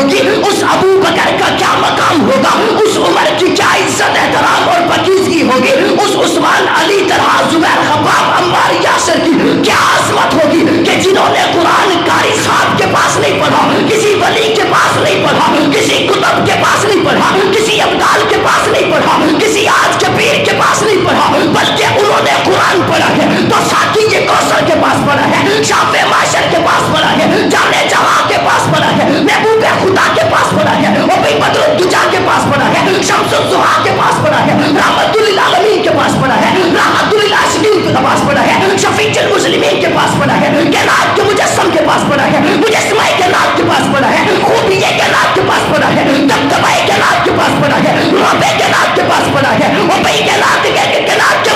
ہوگی، اس ابو بکر کا کیا مقام ہوگا، اس عمر کی کیا عزت احترام اور پاکیزگی ہوگی، اس عثمان علی طلحہ زبیر خباب عمار یاسر کی کیا عظمت ہوگی کہ جنہوں نے قرآن قاری صاحب کے پاس نہیں پڑھا، کسی ولی کے پاس نہیں پڑھا، کسی کتب کے پاس نہیں پڑھا، کسی ابدال کے پاس نہیں پڑھا، کسی آج کے پیر کے پاس نہیں پڑھا، بلکہ انہوں نے قرآن پڑھا ہے تو ساقی کے کوثر کے پاس پڑھا ہے، شاف معاشر کے پاس پڑھا ہے، جامع جہاں کے پاس پڑھا ہے، محبوب خدا کے پاس پڑھا ہے، وبی بدر الدجا کے پاس پڑھا ہے، شمس الضحیٰ کے پاس پڑھا ہے، رحمت للعالمین کے پاس پڑھا ہے، رحمت للعاشقین کے پاس پڑھا ہے، شفیع المسلمین کے پاس پڑھا ہے، کائنات کے مجسم کے پاس پڑھا ہے، مجسمہ کائنات کے پاس پڑھا ہے، خوبیہ کائنات کے پاس پڑھا ہے، دبدبہ کائنات کے پاس پڑھا ہے، رب کائنات کے پاس پڑھا ہے، وبی کائنات کے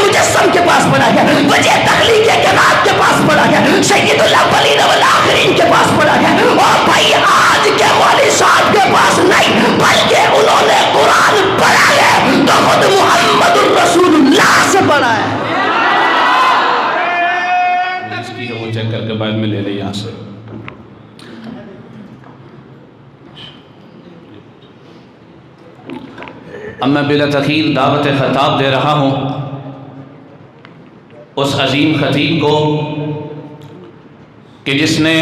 مجسم کے پاس پڑھا ہے، وجہ تخلیق کائنات کے پاس پڑھا ہے، سید الاولین والآخرین کے پاس پڑھا ہے، اور بھائی آج کے مولوی صاحب کے پاس نہیں بلکہ انہوں نے قرآن پڑھا ہے تو خود محمد الرسول اللہ سے پڑھا ہے۔ اس کی وہ چیک کر کے بعد میں لے لے یہاں سے۔ اب میں بلا تاخیر دعوت خطاب دے رہا ہوں اس عظیم خطیب کو کہ جس نے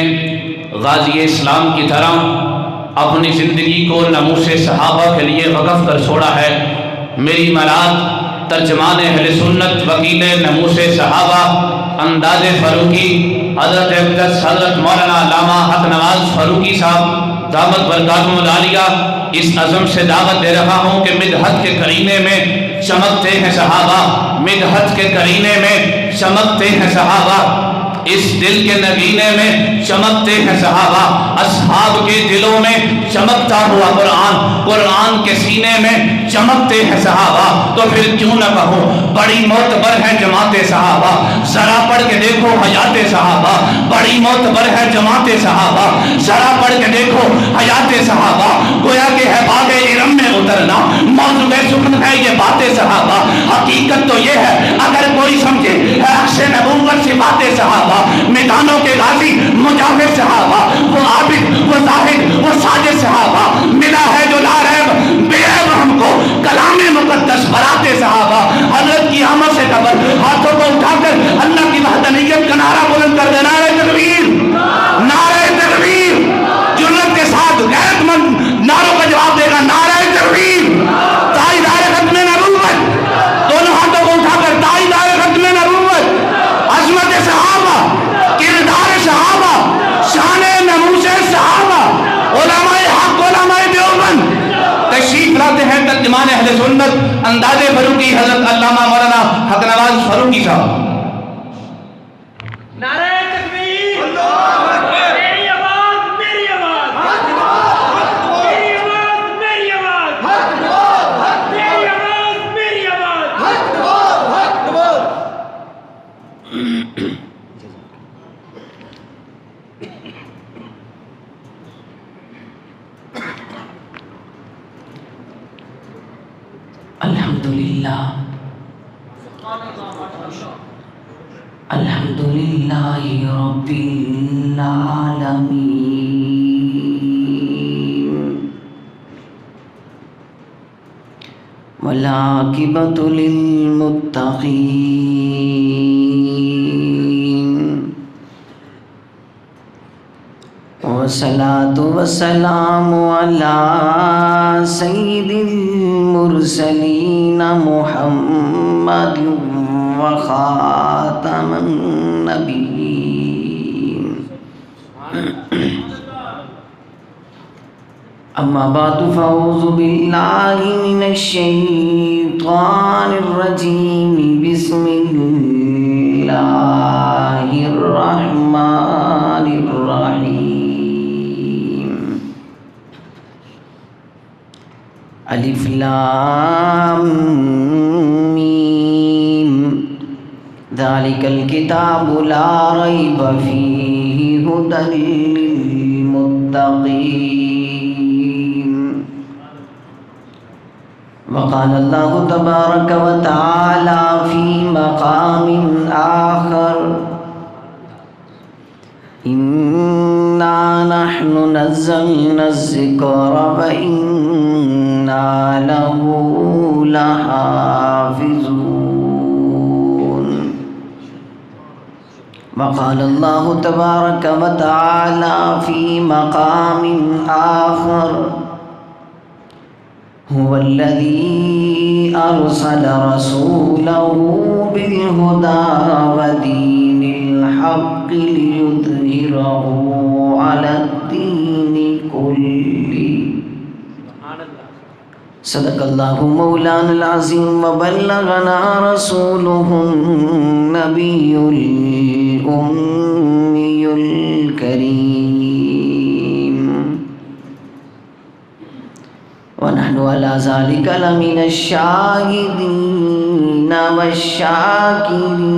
غازی اسلام کی طرح اپنی زندگی کو ناموس صحابہ کے لیے وقف کر چھوڑا ہے۔ میری مراد ترجمان اہل سنت، وکیل ناموس صحابہ، انداز فاروقی، حضرت اقدس حضرت مولانا علامہ حق نواز فاروقی صاحب دامت برکاتہم العالیہ، اس عزم سے دعوت دے رہا ہوں کہ مدحت کے قرینے میں چمکتے ہیں صحابہ، مدحت کے قرینے میں چمکتے ہیں صحابہ، اس دل کے نگینے میں چمکتے ہیں صحابہ، اصحاب کے دلوں میں چمکتا ہوا قرآن، قرآن کے سینے میں چمکتے ہیں صحابہ۔ تو پھر کیوں نہ کہوں بڑی معتبر ہے جماعت صحابہ، ذرا پڑھ کے دیکھو حیات صحابہ، بڑی معتبر ہے جماعت صحابہ، ذرا پڑھ کے دیکھو حیات صحابہ، گویا کہ ہے باغ ارم میں اترنا، موضوع سکن ہے یہ بات صحابہ۔ حقیقت تو یہ ہے اگر کوئی سمجھے عکس نبوت سے بات صحابہ، میدانوں کے غازی مجاہد صحابہ، وہ عابد وہ زاہد وہ ساجد صحابہ، ملا ہے جو لا ریب بے عیب ہم کو کلام مقدس براتے صحابہ۔ حضرت کی آمد سے قبل ہاتھوں کو اٹھا کر اللہ کی وحدانیت کا نعرہ بلند کر دینا، نعرہ تکبیر، نعرہ تکبیر، جرأت کے ساتھ غیرت مند نعروں کا جواب دے گا، نعرہ تکبیر، تاجدار ختم نبوت، دونوں ہاتھوں کو اٹھا کر تاجدار ختم نبوت، عظمت صحابہ، کردار صحابہ، شان نموس صحابہ، علماء حق علماء دیوبند تشریف لاتے ہیں ترجمان اہل سنت انداز فاروقی حضرت علامہ مولانا حق نواز فاروقی صاحب۔ نعرہ تکبیر، میری آواز میری آواز، میری آواز میری آواز، میری آواز میری آواز۔ الحمدللہ الحمدللہ رب العالمین والعاقبۃ للمتقین والصلاة والسلام علی سید المرسلین محمد وخاتم النبیین۔ اما بعد فاعوذ باللہ من الشیطان الرجیم، بسم اللہ الرحمن الرحیم۔ الف لام میم، ذالک الکتاب لا ریب فیہ ھدی للمتقین۔ وقال اللہ تبارک وتعالی فی مقام آخر، إنا نحن نزلنا الذكر وإنا له لحافظون. وقال الله تبارك وتعالى في مقام آخر هو الذي أرسل رسوله بالهدى ودين الحق ليظهره على الدين كله. صدق الله مولانا العظيم وبلغنا رسوله النبي الأمي الكريم ونحن على ذلك لمن الشاهدين والشاكرين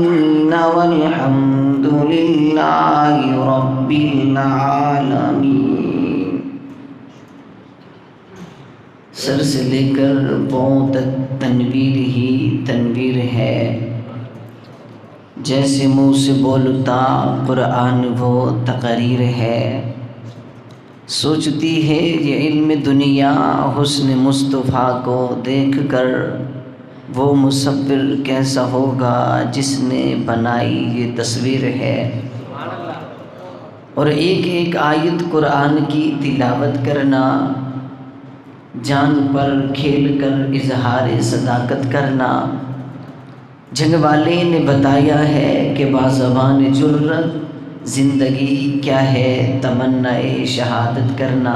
والحمد لله رب العالمين. سر سے لے کر پاؤں تک تنویر ہی تنویر ہے، جیسے منہ سے بولتا قرآن وہ تقریر ہے. سوچتی ہے یہ علم دنیا حسن مصطفیٰ کو دیکھ کر وہ مصور کیسا ہوگا جس نے بنائی یہ تصویر ہے. اور ایک ایک آیت قرآن کی تلاوت کرنا، جان پر کھیل کر اظہار صداقت کرنا. جنگ والے نے بتایا ہے کہ بازبان جرت زندگی کیا ہے، تمنائے شہادت کرنا.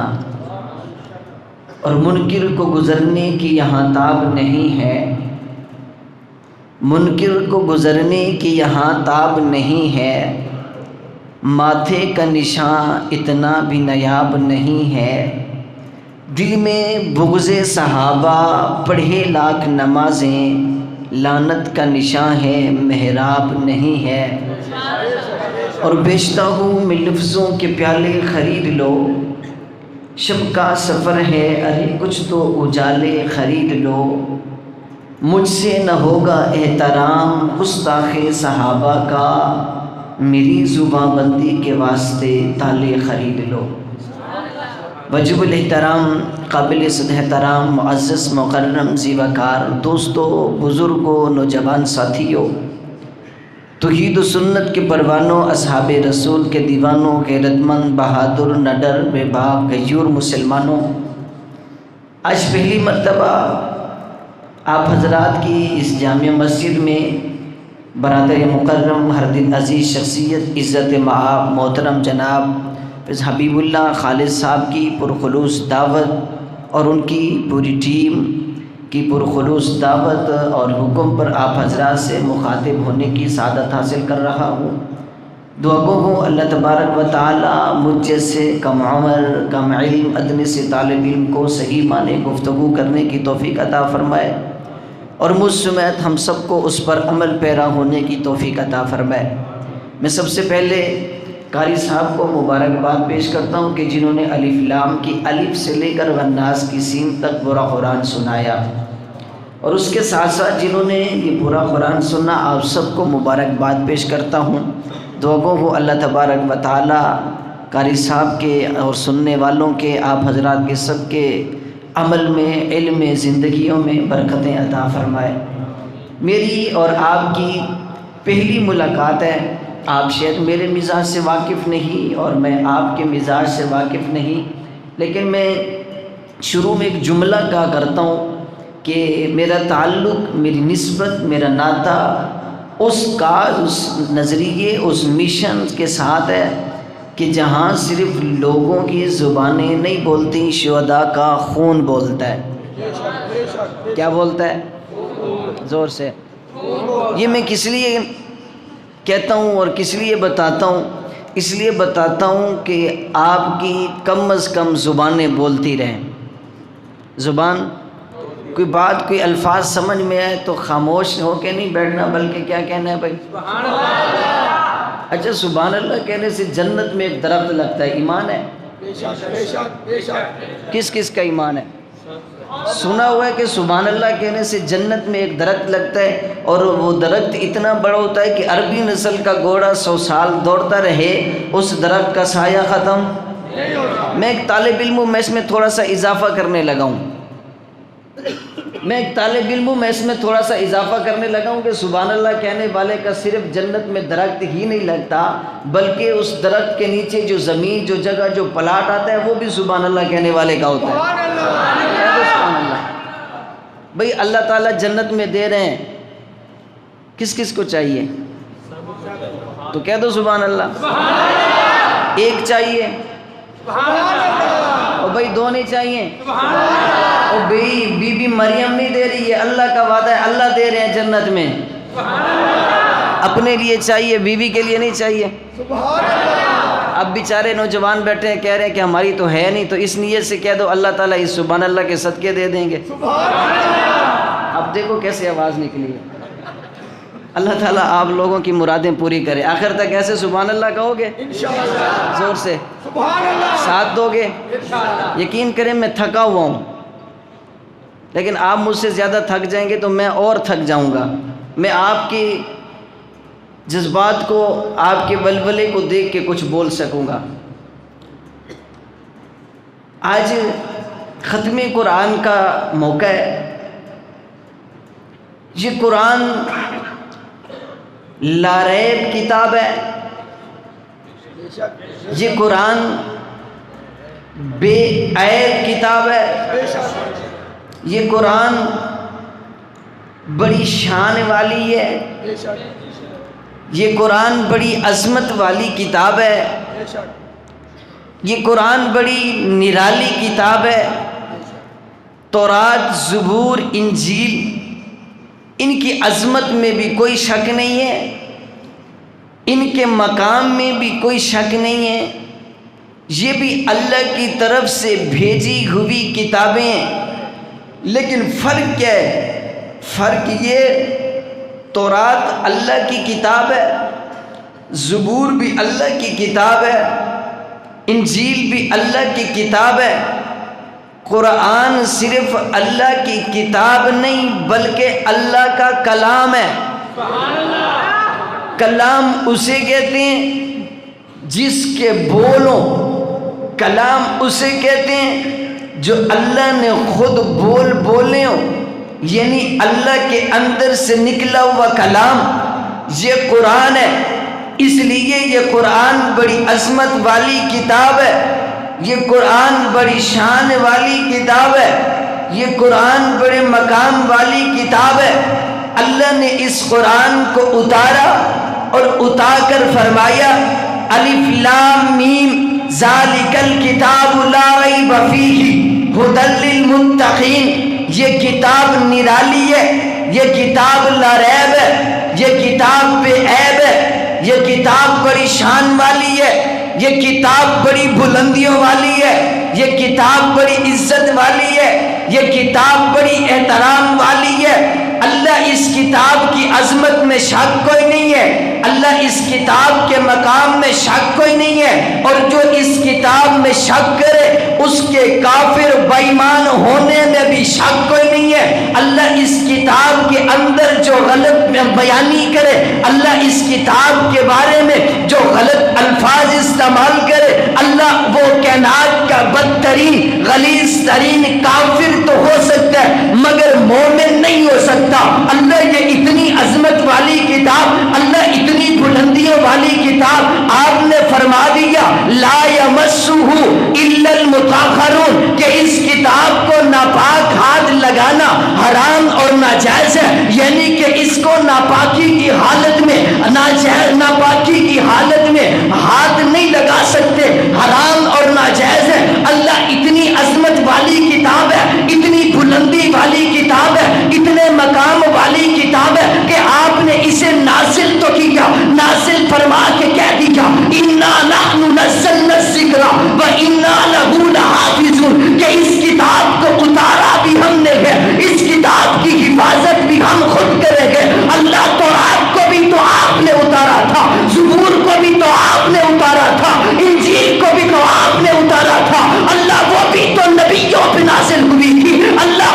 اور منکر کو گزرنے کی یہاں تاب نہیں ہے، منکر کو گزرنے کی یہاں تاب نہیں ہے. ماتھے کا نشان اتنا بھی نایاب نہیں ہے. دل میں بغض صحابہ پڑھے لاکھ نمازیں، لعنت کا نشان ہے محراب نہیں ہے. اور بیچتا ہوں میں لفظوں کے پیالے خرید لو، شب کا سفر ہے ارے کچھ تو اجالے خرید لو. مجھ سے نہ ہوگا احترام گستاخ صحابہ کا، میری زبان بندی کے واسطے تالے خرید لو. وجب الاحترام، قابل صد احترام، معزز مکرم ذی وقار دوستو، بزرگوں، نوجوان ساتھیوں، توحید و سنت کے پروانوں، اصحاب رسول کے دیوانوں، غیرت مند، بہادر، نڈر، بے باک، غیور مسلمانوں، آج پہلی مرتبہ آپ حضرات کی اس جامع مسجد میں برادر مکرم ہر دل عزیز شخصیت عزت مآب محترم جناب حبیب اللہ خالد صاحب کی پرخلوص دعوت اور ان کی پوری ٹیم کی پرخلوص دعوت اور حکم پر آپ حضرات سے مخاطب ہونے کی سعادت حاصل کر رہا ہوں. دعا گو ہوں اللہ تبارک و تعالی مجھ جیسے کم عمر، کم علم، ادنی سے طالب علم کو صحیح معنی گفتگو کرنے کی توفیق عطا فرمائے، اور مجھ سمیت ہم سب کو اس پر عمل پیرا ہونے کی توفیق عطا فرمائے. میں سب سے پہلے قاری صاحب کو مبارکباد پیش کرتا ہوں کہ جنہوں نے الف لام کی الف سے لے کر والناس کی سین تک پورا قرآن سنایا، اور اس کے ساتھ ساتھ جنہوں نے یہ پورا قرآن سنا، آپ سب کو مبارکباد پیش کرتا ہوں. دعا گو ہو اللہ تبارک و تعالی قاری صاحب کے اور سننے والوں کے، آپ حضرات کے سب کے عمل میں، علم میں، زندگیوں میں برکتیں عطا فرمائے. میری اور آپ کی پہلی ملاقات ہے. آپ شاید میرے مزاج سے واقف نہیں اور میں آپ کے مزاج سے واقف نہیں، لیکن میں شروع میں ایک جملہ کہا کرتا ہوں کہ میرا تعلق، میری نسبت، میرا ناطہ اس نظریے، اس مشن کے ساتھ ہے کہ جہاں صرف لوگوں کی زبانیں نہیں بولتی، شہداء کا خون بولتا ہے. کیا بولتا ہے؟ زور سے. یہ میں کس لیے کہتا ہوں اور کس لیے بتاتا ہوں؟ اس لیے بتاتا ہوں کہ آپ کی کم از کم زبانیں بولتی رہیں. زبان کوئی بات، کوئی الفاظ سمجھ میں آئے تو خاموش ہو کے نہیں بیٹھنا، بلکہ کیا کہنا ہے بھائی؟ سبحان اللہ. اچھا، سبحان اللہ کہنے سے جنت میں ایک درخت لگتا ہے، ایمان ہے؟ کس کس کا ایمان ہے؟ سنا ہوا ہے کہ سبحان اللہ کہنے سے جنت میں ایک درخت لگتا ہے اور وہ درخت اتنا بڑا ہوتا ہے کہ عربی نسل کا گھوڑا 100 سال دوڑتا رہے اس درخت کا سایہ ختم. میں ایک طالب علم ہوں, میں اس میں تھوڑا سا اضافہ کرنے لگا ہوں. کہ سبحان اللہ کہنے والے کا صرف جنت میں درخت ہی نہیں لگتا بلکہ اس درخت کے نیچے جو زمین, جو جگہ, جو پلاٹ آتا ہے وہ بھی سبحان اللہ کہنے والے کا ہوتا ہے. سبحان اللہ. بھئی اللہ تعالیٰ جنت میں دے رہے ہیں, کس کس کو چاہیے؟ تو کہہ دو سبحان اللہ. ایک چاہیے اور بھئی 2 نہیں چاہیے. اور بھئی بی بی مریم نہیں دے رہی ہے, اللہ کا وعدہ ہے, اللہ دے رہے ہیں جنت میں. اپنے لیے چاہیے, بیوی کے لیے نہیں چاہیے. اب بیچارے نوجوان بیٹھے ہیں کہہ رہے ہیں کہ ہماری تو ہے نہیں, تو اس نیت سے کہہ دو اللہ تعالیٰ اس سبحان اللہ کے صدقے دے دیں گے. اب دیکھو کیسے آواز نکلی ہے. اللہ تعالیٰ آپ لوگوں کی مرادیں پوری کرے. آخر تک ایسے سبحان اللہ کہو گے؟ زور سے ساتھ دو گے؟ یقین کریں میں تھکا ہوا ہوں, لیکن آپ مجھ سے زیادہ تھک جائیں گے تو میں اور تھک جاؤں گا. میں آپ کی جذبات کو, آپ کے ولولے کو دیکھ کے کچھ بول سکوں گا. آج ختم قرآن کا موقع ہے. یہ قرآن لاریب کتاب ہے, یہ قرآن بے عیب کتاب ہے, یہ قرآن بڑی شان والی ہے, یہ قرآن بڑی عظمت والی کتاب ہے, یہ قرآن بڑی نرالی کتاب ہے. تورات, زبور, انجیل, ان کی عظمت میں بھی کوئی شک نہیں ہے, ان کے مقام میں بھی کوئی شک نہیں ہے. یہ بھی اللہ کی طرف سے بھیجی ہوئی کتابیں ہیں. لیکن فرق کیا ہے؟ فرق یہ, تورات اللہ کی کتاب ہے, زبور بھی اللہ کی کتاب ہے, انجیل بھی اللہ کی کتاب ہے. قرآن صرف اللہ کی کتاب نہیں بلکہ اللہ کا کلام ہے. کلام اسے کہتے ہیں جس کے بولوں, کلام اسے کہتے ہیں جو اللہ نے خود بولے ہوں, یعنی اللہ کے اندر سے نکلا ہوا کلام. یہ قرآن ہے, اس لیے یہ قرآن بڑی عظمت والی کتاب ہے, یہ قرآن بڑی شان والی کتاب ہے, یہ قرآن بڑے مقام والی کتاب ہے. اللہ نے اس قرآن کو اتارا اور اتار کر فرمایا الف لام میم ذالک الکتاب لا ریب فیہ ھدی للمتقین. یہ کتاب نرالی ہے, یہ کتاب لا ریب ہے, یہ کتاب بے عیب ہے, یہ کتاب بڑی شان والی ہے, یہ کتاب بڑی بلندیوں والی ہے, یہ کتاب بڑی عزت والی ہے, یہ کتاب بڑی احترام والی ہے. اللہ اس کتاب کی عظمت میں شک کوئی نہیں ہے, اللہ اس کتاب کے مقام میں شک کوئی نہیں ہے. اور جو اس کتاب میں شک کرے اس کے کافر بے ایمان ہونے میں بھی شک کوئی نہیں ہے. اللہ اس کتاب کے اندر جو غلط بیانی کرے, اللہ اس کتاب کے بارے میں جو غلط الفاظ استعمال کرے, اللہ وہ کائنات کا بدترین غلیظ ترین کافر تو ہو سکتا ہے مگر مومن نہیں ہو سکتا. اللہ یہ اتنی عظمت والی کتاب, اللہ اتنی بلندیوں والی کتاب آپ نے فرما دیا لا یمسہ الا المطہرون, کہ اس کتاب کو ناپاک ہاتھ لگانا حرام اور ناجائز ہے. یعنی کہ اس کو ناپاکی کی حالت میں, ناپاکی کی حالت میں ہاتھ نہیں لگا سکتے, حرام اور ناجائز ہے. اللہ اتنی عظمت والی کتاب ہے, اتنی بلندی والی کتاب ہے, اتنے مقام والی کتاب ہے کہ آپ نے اسے نازل تو کیا, نازل فرما کے کہہ دیا انا نحن نزلنا الذکر وانا لہ لحافظون, کہ اس کتاب کو اتارا بھی ہم نے ہے, اس کتاب کی حفاظت بھی ہم خود کریں گے. اللہ تورات کو بھی تو آپ نے اتارا تھا, زبور کو بھی تو آپ نے اتارا تھا, انجیل کو بھی تو آپ نے اتارا تھا. اللہ وہ بھی تو نبیوں پہ نازل ہوئی تھی, اللہ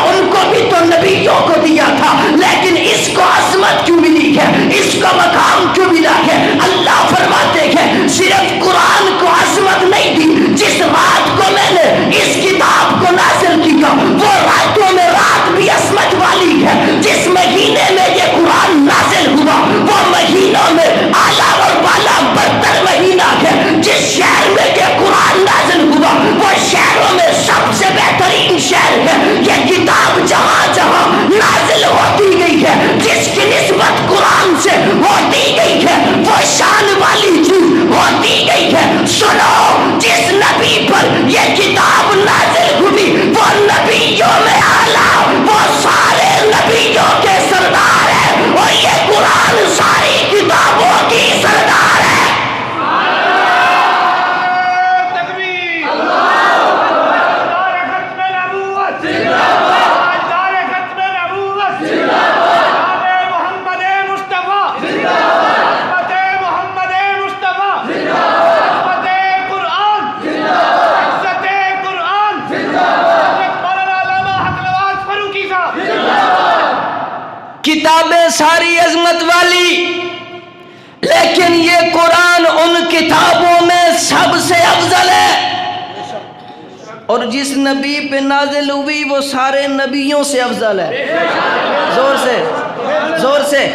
کتابیں ساری عظمت والی، لیکن یہ قرآن ان کتابوں میں سب سے افضل ہے، اور جس نبی پہ نازل ہوئی وہ سارے نبیوں سے افضل ہے۔ زور سے، زور سے۔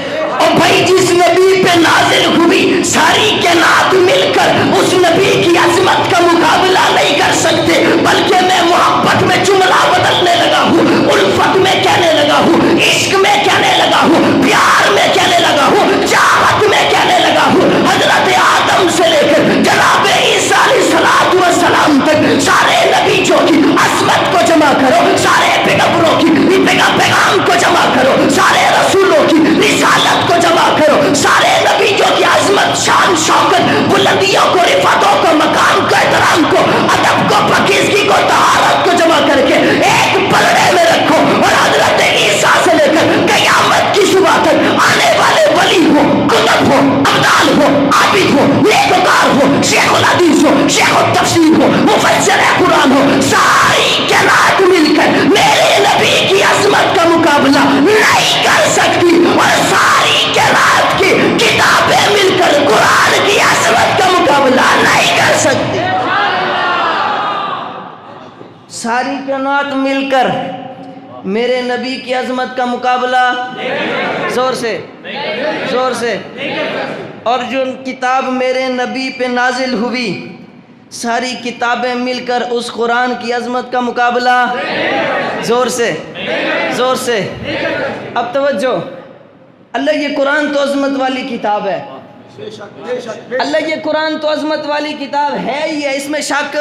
اور بھائی جس نبی پہ نازل ہوئی ساری کائنات مل کر اس نبی کی عظمت کا مقابلہ نہیں کر سکتے، بلکہ میں محبت میں جملہ بدلنے لگا ہوں، الفت میں کہنے لگا ہوں، عشق میں کہنے لگا ہوں، پیار میں کہنے لگا ہوں، چاہت میں کہنے لگا ہوں۔ حضرت آدم سے لے کر جناب عیسیٰ علیہ السلام تک سارے نبیوں کی عظمت کو جمع کرو، سارے پیغمبروں کی پیغام کو جمع کرو، سارے رسولوں کی رسالت کو جمع کرو، سارے نبیوں کی عظمت، شان، شوکت، بلندیوں کو، رفعتوں کو، مقام کو، احترام کو، ادب کو، پاکیزگی کو، طہارت کو جمع کر کے ایک پلڑے میں رکھو، اور حضرت عیسیٰ سے لے کر قیامت کی صبح تک آنے والے ولی ہو، کتب ہو، ابدال ہو، عابد ہو، نیکوکار ہو، شیخ الحدیث ہو، شیخ التفسیر ہو، مفسر قرآن ہو، ساری کائنات مل کر میرے نبی کی عظمت کا مقابلہ نہیں کر سکتی، اور ساری کائنات کی کتابیں مل کر قرآن کی عظمت کا مقابلہ نہیں کر سکتی۔ ساری کائنات مل کر میرے نبی کی عظمت کا مقابلہ، زور سے، زور سے۔ اور جو کتاب میرے نبی پہ نازل ہوئی ساری کتابیں مل کر اس قرآن کی عظمت کا مقابلہ، زور سے، زور سے۔ اب توجہ، اللہ یہ قرآن تو عظمت والی کتاب ہے، اللہ یہ قرآن تو عظمت والی کتاب ہے ہی ہے، اس میں شک،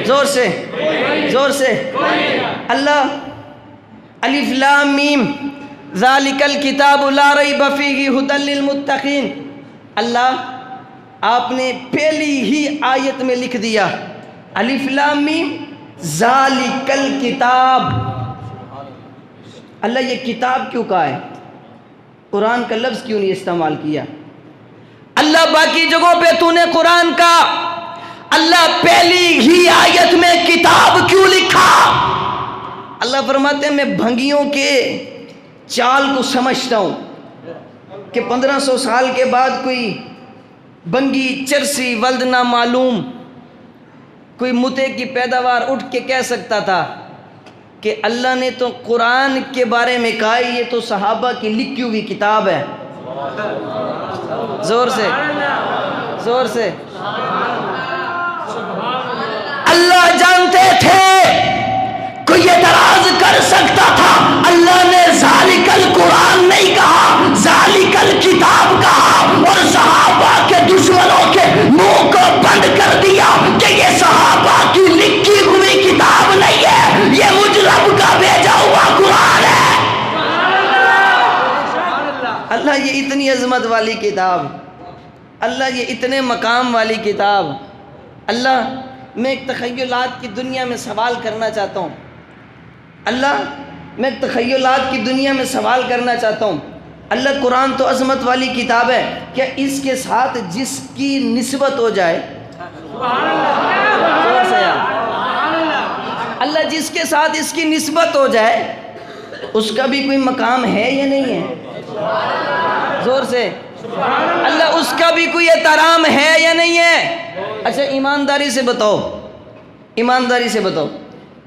زور سے، زور سے۔ اللہ الف لام میم ذالک الکتاب لا ریب فیہ ھدی للمتقین، اللہ آپ نے پہلی ہی آیت میں لکھ دیا الف لام میم ذالک الکتاب۔ اللہ یہ کتاب کیوں کہا ہے؟ قرآن کا لفظ کیوں نہیں استعمال کیا؟ اللہ باقی جگہوں پہ تو نے قرآن کا، اللہ پہلی ہی آیت میں کتاب کیوں لکھا؟ اللہ فرماتے ہیں میں بھنگیوں کے چال کو سمجھتا ہوں کہ 1500 سال کے بعد کوئی بنگی چرسی ولد نہ معلوم کوئی متے کی پیداوار اٹھ کے کہہ سکتا تھا کہ اللہ نے تو قرآن کے بارے میں کہا یہ تو صحابہ کی لکھی ہوئی کتاب ہے، زور سے، زور سے۔ اللہ جانتے تھے کوئی اعتراض کر سکتا تھا، اللہ نے ذالک القرآن نہیں کہا، ذالک الکتاب کہا، اور صحابہ کے دشمنوں کے منہ کو بند کر دیا کہ یہ صحابہ کی لکھی ہوئی کتاب نہیں ہے، یہ مجھ رب کا بھیجا ہوا قرآن ہے۔ اللہ یہ اتنی عظمت والی کتاب، اللہ یہ اتنے مقام والی کتاب، اللہ میں ایک تخیلات کی دنیا میں سوال کرنا چاہتا ہوں، اللہ میں ایک تخیلات کی دنیا میں سوال کرنا چاہتا ہوں۔ اللہ قرآن تو عظمت والی کتاب ہے، کیا اس کے ساتھ جس کی نسبت ہو جائے، اللہ جس کے ساتھ اس کی نسبت ہو جائے اس کا بھی کوئی مقام ہے یا نہیں ہے؟ زور سے، اللہ اس کا بھی کوئی احترام ہے یا نہیں ہے؟ اچھا ایمانداری سے بتاؤ، ایمانداری سے بتاؤ،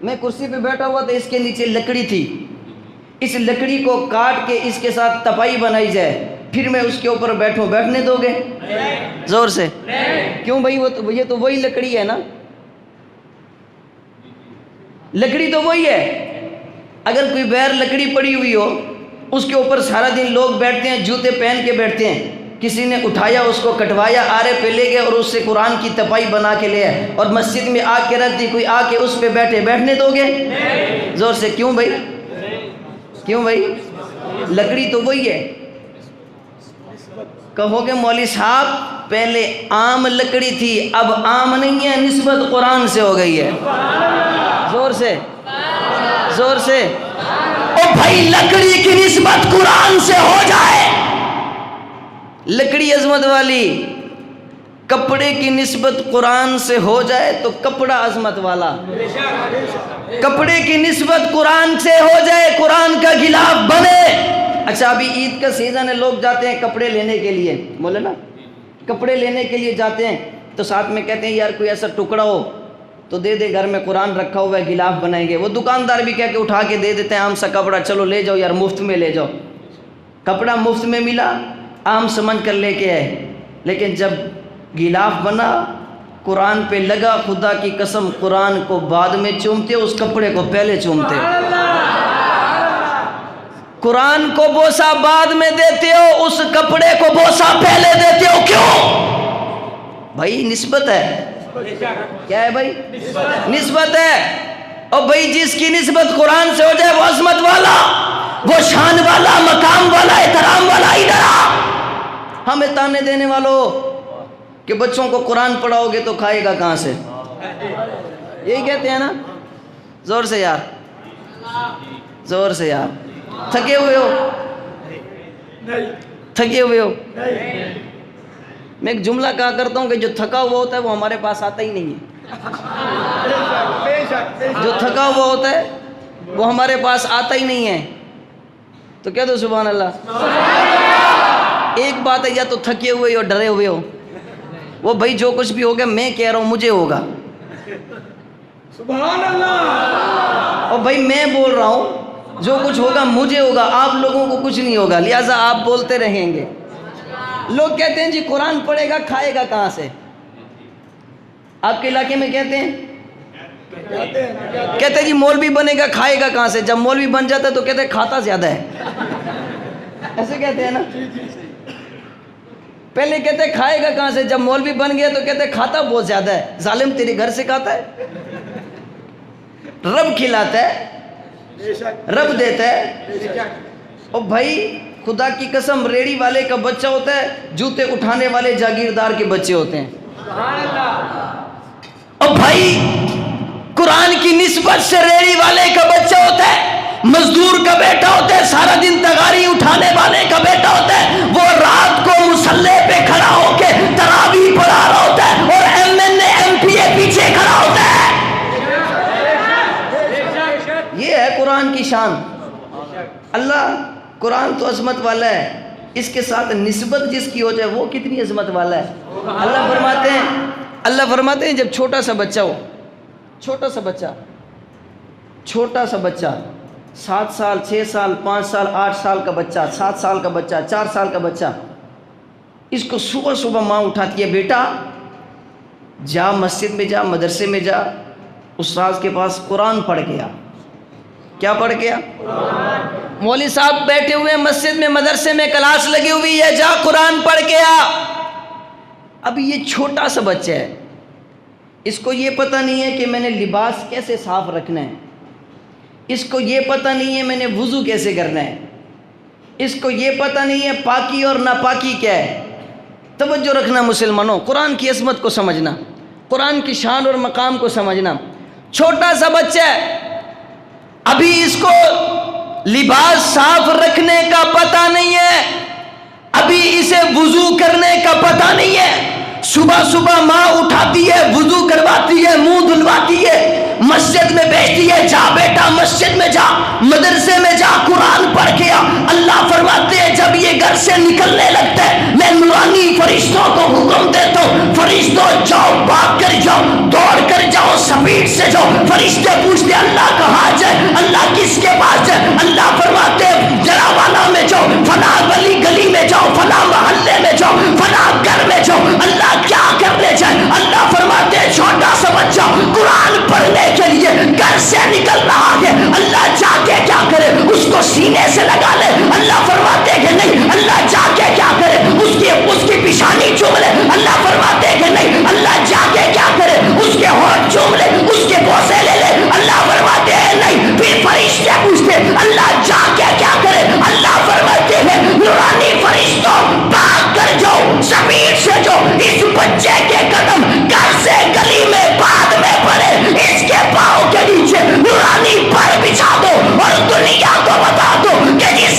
میں کرسی پہ بیٹھا ہوا تھا، اس کے نیچے لکڑی تھی، اس لکڑی کو کاٹ کے اس کے ساتھ تپائی بنائی جائے، پھر میں اس کے اوپر بیٹھوں، بیٹھنے دو گے؟ زور سے، کیوں بھائی؟ یہ تو وہی لکڑی ہے نا، لکڑی تو وہی ہے۔ اگر کوئی بیر لکڑی پڑی ہوئی ہو اس کے اوپر سارا دن لوگ بیٹھتے ہیں، جوتے پہن کے بیٹھتے ہیں، کسی نے اٹھایا اس کو کٹوایا، آرے پہ لے گئے اور اس سے قرآن کی تپائی بنا کے لے آئے اور مسجد میں آ کے رکھ دی، کوئی آ کے اس پہ بیٹھے، بیٹھنے دو گے؟ زور سے، کیوں بھائی؟ کیوں بھائی؟ لکڑی تو وہی ہے۔ کہو گے مولوی صاحب پہلے عام لکڑی تھی، اب عام نہیں ہے، نسبت قرآن سے ہو گئی ہے۔ زور سے، زور سے۔ او بھائی لکڑی کی نسبت قرآن سے ہو جائے، لکڑی عظمت والی، کپڑے کی نسبت قرآن سے ہو جائے تو کپڑا عظمت والا، کپڑے کی نسبت قرآن سے ہو جائے، قرآن کا غلاف بنے اچھا ابھی عید کا سیزن ہے, لوگ جاتے ہیں کپڑے لینے کے لیے, بولے نا کپڑے لینے کے لیے جاتے ہیں تو ساتھ میں کہتے ہیں یار کوئی ایسا ٹکڑا ہو تو دے دے, گھر میں قرآن رکھا ہوا ہے غلاف بنائیں گے. وہ دکاندار بھی کہہ کے اٹھا کے دے دیتے ہیں عام سا کپڑا, چلو لے جاؤ یار مفت میں لے جاؤ. کپڑا مفت میں ملا, عام سمجھ کر لے کے آئے, لیکن جب غلاف بنا قرآن پہ لگا, خدا کی قسم قرآن کو بعد میں چومتے, اس کپڑے کو پہلے چومتے. قرآن کو بوسہ بعد میں دیتے ہو, اس کپڑے کو بوسہ پہلے دیتے ہو, کیوں بھائی؟ نسبت ہے. کیا ہے بھائی؟ نسبت ہے. اور بھائی جس کی نسبت قرآن سے ہو جائے وہ عظمت والا, وہ شان والا, مقام والا, احترام والا. ادھر ہمیں تانے دینے والوں کہ بچوں کو قرآن پڑھاؤ گے تو کھائے گا کہاں سے, یہی کہتے ہیں نا. زور سے یار, زور سے یار. تھکے ہوئے ہو, تھکے ہوئے ہو. میں ایک جملہ کہا کرتا ہوں کہ جو تھکا ہوا ہوتا ہے وہ ہمارے پاس آتا ہی نہیں ہے. جو تھکا ہوا ہوتا ہے وہ ہمارے پاس آتا ہی نہیں ہے. تو کہہ دو سبحان اللہ. ایک بات ہے, یا تو تھکے ہوئے ہو, ڈرے ہوئے ہو, وہ بھائی جو کچھ بھی ہوگا میں کہہ رہا ہوں مجھے ہوگا. سبحان اللہ. اور بھائی میں بول رہا ہوں جو کچھ ہوگا مجھے ہوگا, آپ لوگوں کو کچھ نہیں ہوگا, لہٰذا آپ بولتے رہیں گے. لوگ کہتے ہیں جی قرآن پڑھے گا کھائے گا کہاں سے. آپ کے علاقے میں کہتے ہیں, کہتے ہیں جی مولوی بنے گا کھائے گا کہاں سے. جب مولوی بن جاتا ہے تو کہتے ہیں کھاتا زیادہ ہے, ایسے کہتے ہیں نا. پہلے کہتے ہیں کھائے گا کہاں سے, جب مولوی بن گیا تو کہتے ہیں کھاتا بہت زیادہ ہے. ظالم تیرے گھر سے کھاتا ہے, رب کھلاتا ہے, رب دیتا ہے. اور بھائی خدا کی قسم ریڑی والے کا بچہ ہوتا ہے, جوتے اٹھانے والے جاگیردار کے بچے ہوتے ہیں. اور بھائی قرآن کی نسبت سے ریڑی والے کا بچہ ہوتا ہے, مزدور کا بیٹا ہوتا ہے, سارا دن تغاری اٹھانے والے کا بیٹا ہوتا ہے. وہ رات کو مصلے پہ کھڑا ہو کے تراویح پڑھا رہا ہوتا ہے, اور MPA پیچھے کھڑا ہوتا ہے. یہ ہے قرآن کی شان. اللہ قرآن تو عظمت والا ہے, اس کے ساتھ نسبت جس کی ہو جائے وہ کتنی عظمت والا ہے. اللہ فرماتے ہیں جب چھوٹا سا بچہ ہو, چھوٹا سا بچہ 7 سال 6 سال 5 سال 8 سال کا بچہ, 7 سال کا بچہ, 4 سال کا بچہ, اس کو صبح صبح ماں اٹھاتی ہے, بیٹا جا مسجد میں جا, مدرسے میں جا, استاذ کے پاس قرآن پڑھ کے آ. کیا پڑھ کے آ؟ مولوی صاحب بیٹھے ہوئے مسجد میں, مدرسے میں کلاس لگی ہوئی ہے, جا قرآن پڑھ کے آ. اب یہ چھوٹا سا بچہ ہے, اس کو یہ پتہ نہیں ہے کہ میں نے لباس کیسے صاف رکھنا ہے, اس کو یہ پتہ نہیں ہے میں نے وضو کیسے کرنا ہے, اس کو یہ پتہ نہیں ہے پاکی اور ناپاکی کیا ہے. توجہ رکھنا مسلمانوں, قرآن کی عظمت کو سمجھنا, قرآن کی شان اور مقام کو سمجھنا. چھوٹا سا بچہ ہے, ابھی اس کو لباس صاف رکھنے کا پتہ نہیں ہے, ابھی اسے وضو کرنے کا پتہ نہیں ہے. صبح صبح ماں اٹھاتی ہے, وضو کرواتی ہے, منہ دھلواتی ہے, مسجد میں بیٹھتی ہے, جا بیٹا مسجد میں جا, مدرسے میں جا, قرآن پڑھ کے آ. اللہ فرماتے ہیں جب یہ گھر سے نکلنے لگتا ہے میں نورانی فرشتوں کو حکم دیتا ہوں, فرشتوں جاؤ, بھاگ کر جاؤ, دوڑ کر جاؤ, سپیڈ سے جاؤ. فرشتے پوچھتے اللہ کہاں جائے, اللہ کس کے پاس جائے. اللہ فرماتے ہیں جراوالا میں جاؤ, فلاں گلی میں جاؤ, فلاں محلے میں جاؤ, فلاں گھر میں جاؤ. اللہ کیا کرنے جائے. اللہ فرماتے ہیں چھوٹا سا بچہ قرآن پڑھنے کے لیے گھر سے نکل رہا ہے, اللہ جا کے کیا کرے, اس کو سینے سے لگا لے. اللہ فرماتے ہیں کہ نہیں, اللہ جا کے کیا کرے, اس کی پیشانی چوم لے. اللہ فرماتے ہیں کہ نہیں, اللہ جا کے کیا کرے, اس کے ہونٹ چوم لے, اس کے بوسے لے لے. اللہ فرماتے ہیں نہیں. پھر فرشتے پوچھتے اللہ جا کے کیا کرے. اللہ فرماتے ہیں نورانی فرشتوں بھاگ کر جاؤ, سپیڈ سے جاؤ, اس بچے کے قدم گھر سے گلی میں بعد میں پڑے, اس کے پاؤں کے نیچے نورانی پر بچھا دو, اور دنیا کو بتا دو کہ جس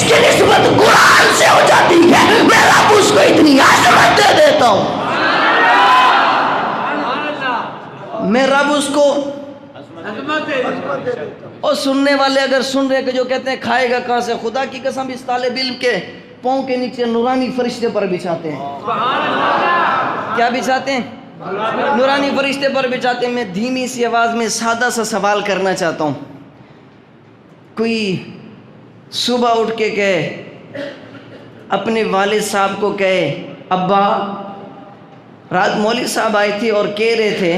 اور سننے والے اگر سن رہے کہ جو کہتے ہیں کھائے گا کہاں سے، خدا کی قسم اس طالب علم کے پاؤں کے نیچے نورانی فرشتے پر بچھاتے ہیں۔ کیا بچھاتے ہیں؟ نورانی فرشتے پر بچھاتے ہیں۔ میں دھیمی سی آواز میں سادہ سا سوال کرنا چاہتا ہوں۔ کوئی صبح اٹھ کے کہے، اپنے والد صاحب کو کہے، ابا، رات مولوی صاحب آئے تھے اور کہہ رہے تھے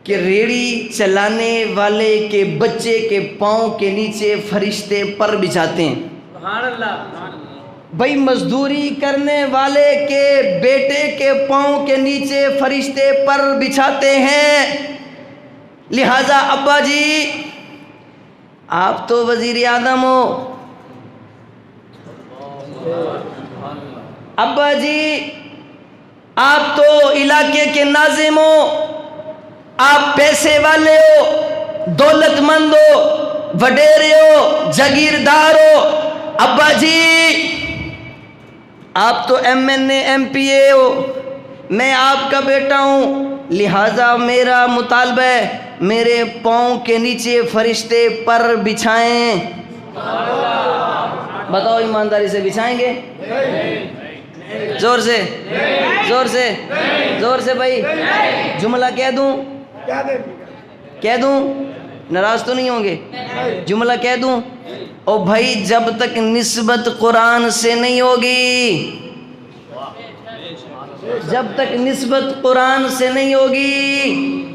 کہ ریڑھی چلانے والے کے بچے کے پاؤں کے نیچے فرشتے پر بچھاتے ہیں۔ سبحان اللہ۔ بھائی مزدوری کرنے والے کے بیٹے کے پاؤں کے نیچے فرشتے پر بچھاتے ہیں، لہذا ابا جی آپ تو وزیر اعظم ہو، ابا جی آپ تو علاقے کے ناظم ہو، آپ پیسے والے ہو، دولت مند ہو، وڈیرے ہو، جاگیردار ہو، ابا جی آپ تو M N A M P A ہو، میں آپ کا بیٹا ہوں، لہٰذا میرا مطالبہ ہے میرے پاؤں کے نیچے فرشتے پر بچھائیں۔ بتاؤ ایمانداری سے بچھائیں گے؟ زور سے زور سے زور سے بھائی جملہ کہہ دوں ناراض تو نہیں ہوں گے؟ جملہ کہہ دوں؟ او بھائی جب تک نسبت قرآن سے نہیں ہوگی، جب تک نسبت قرآن سے نہیں ہوگی،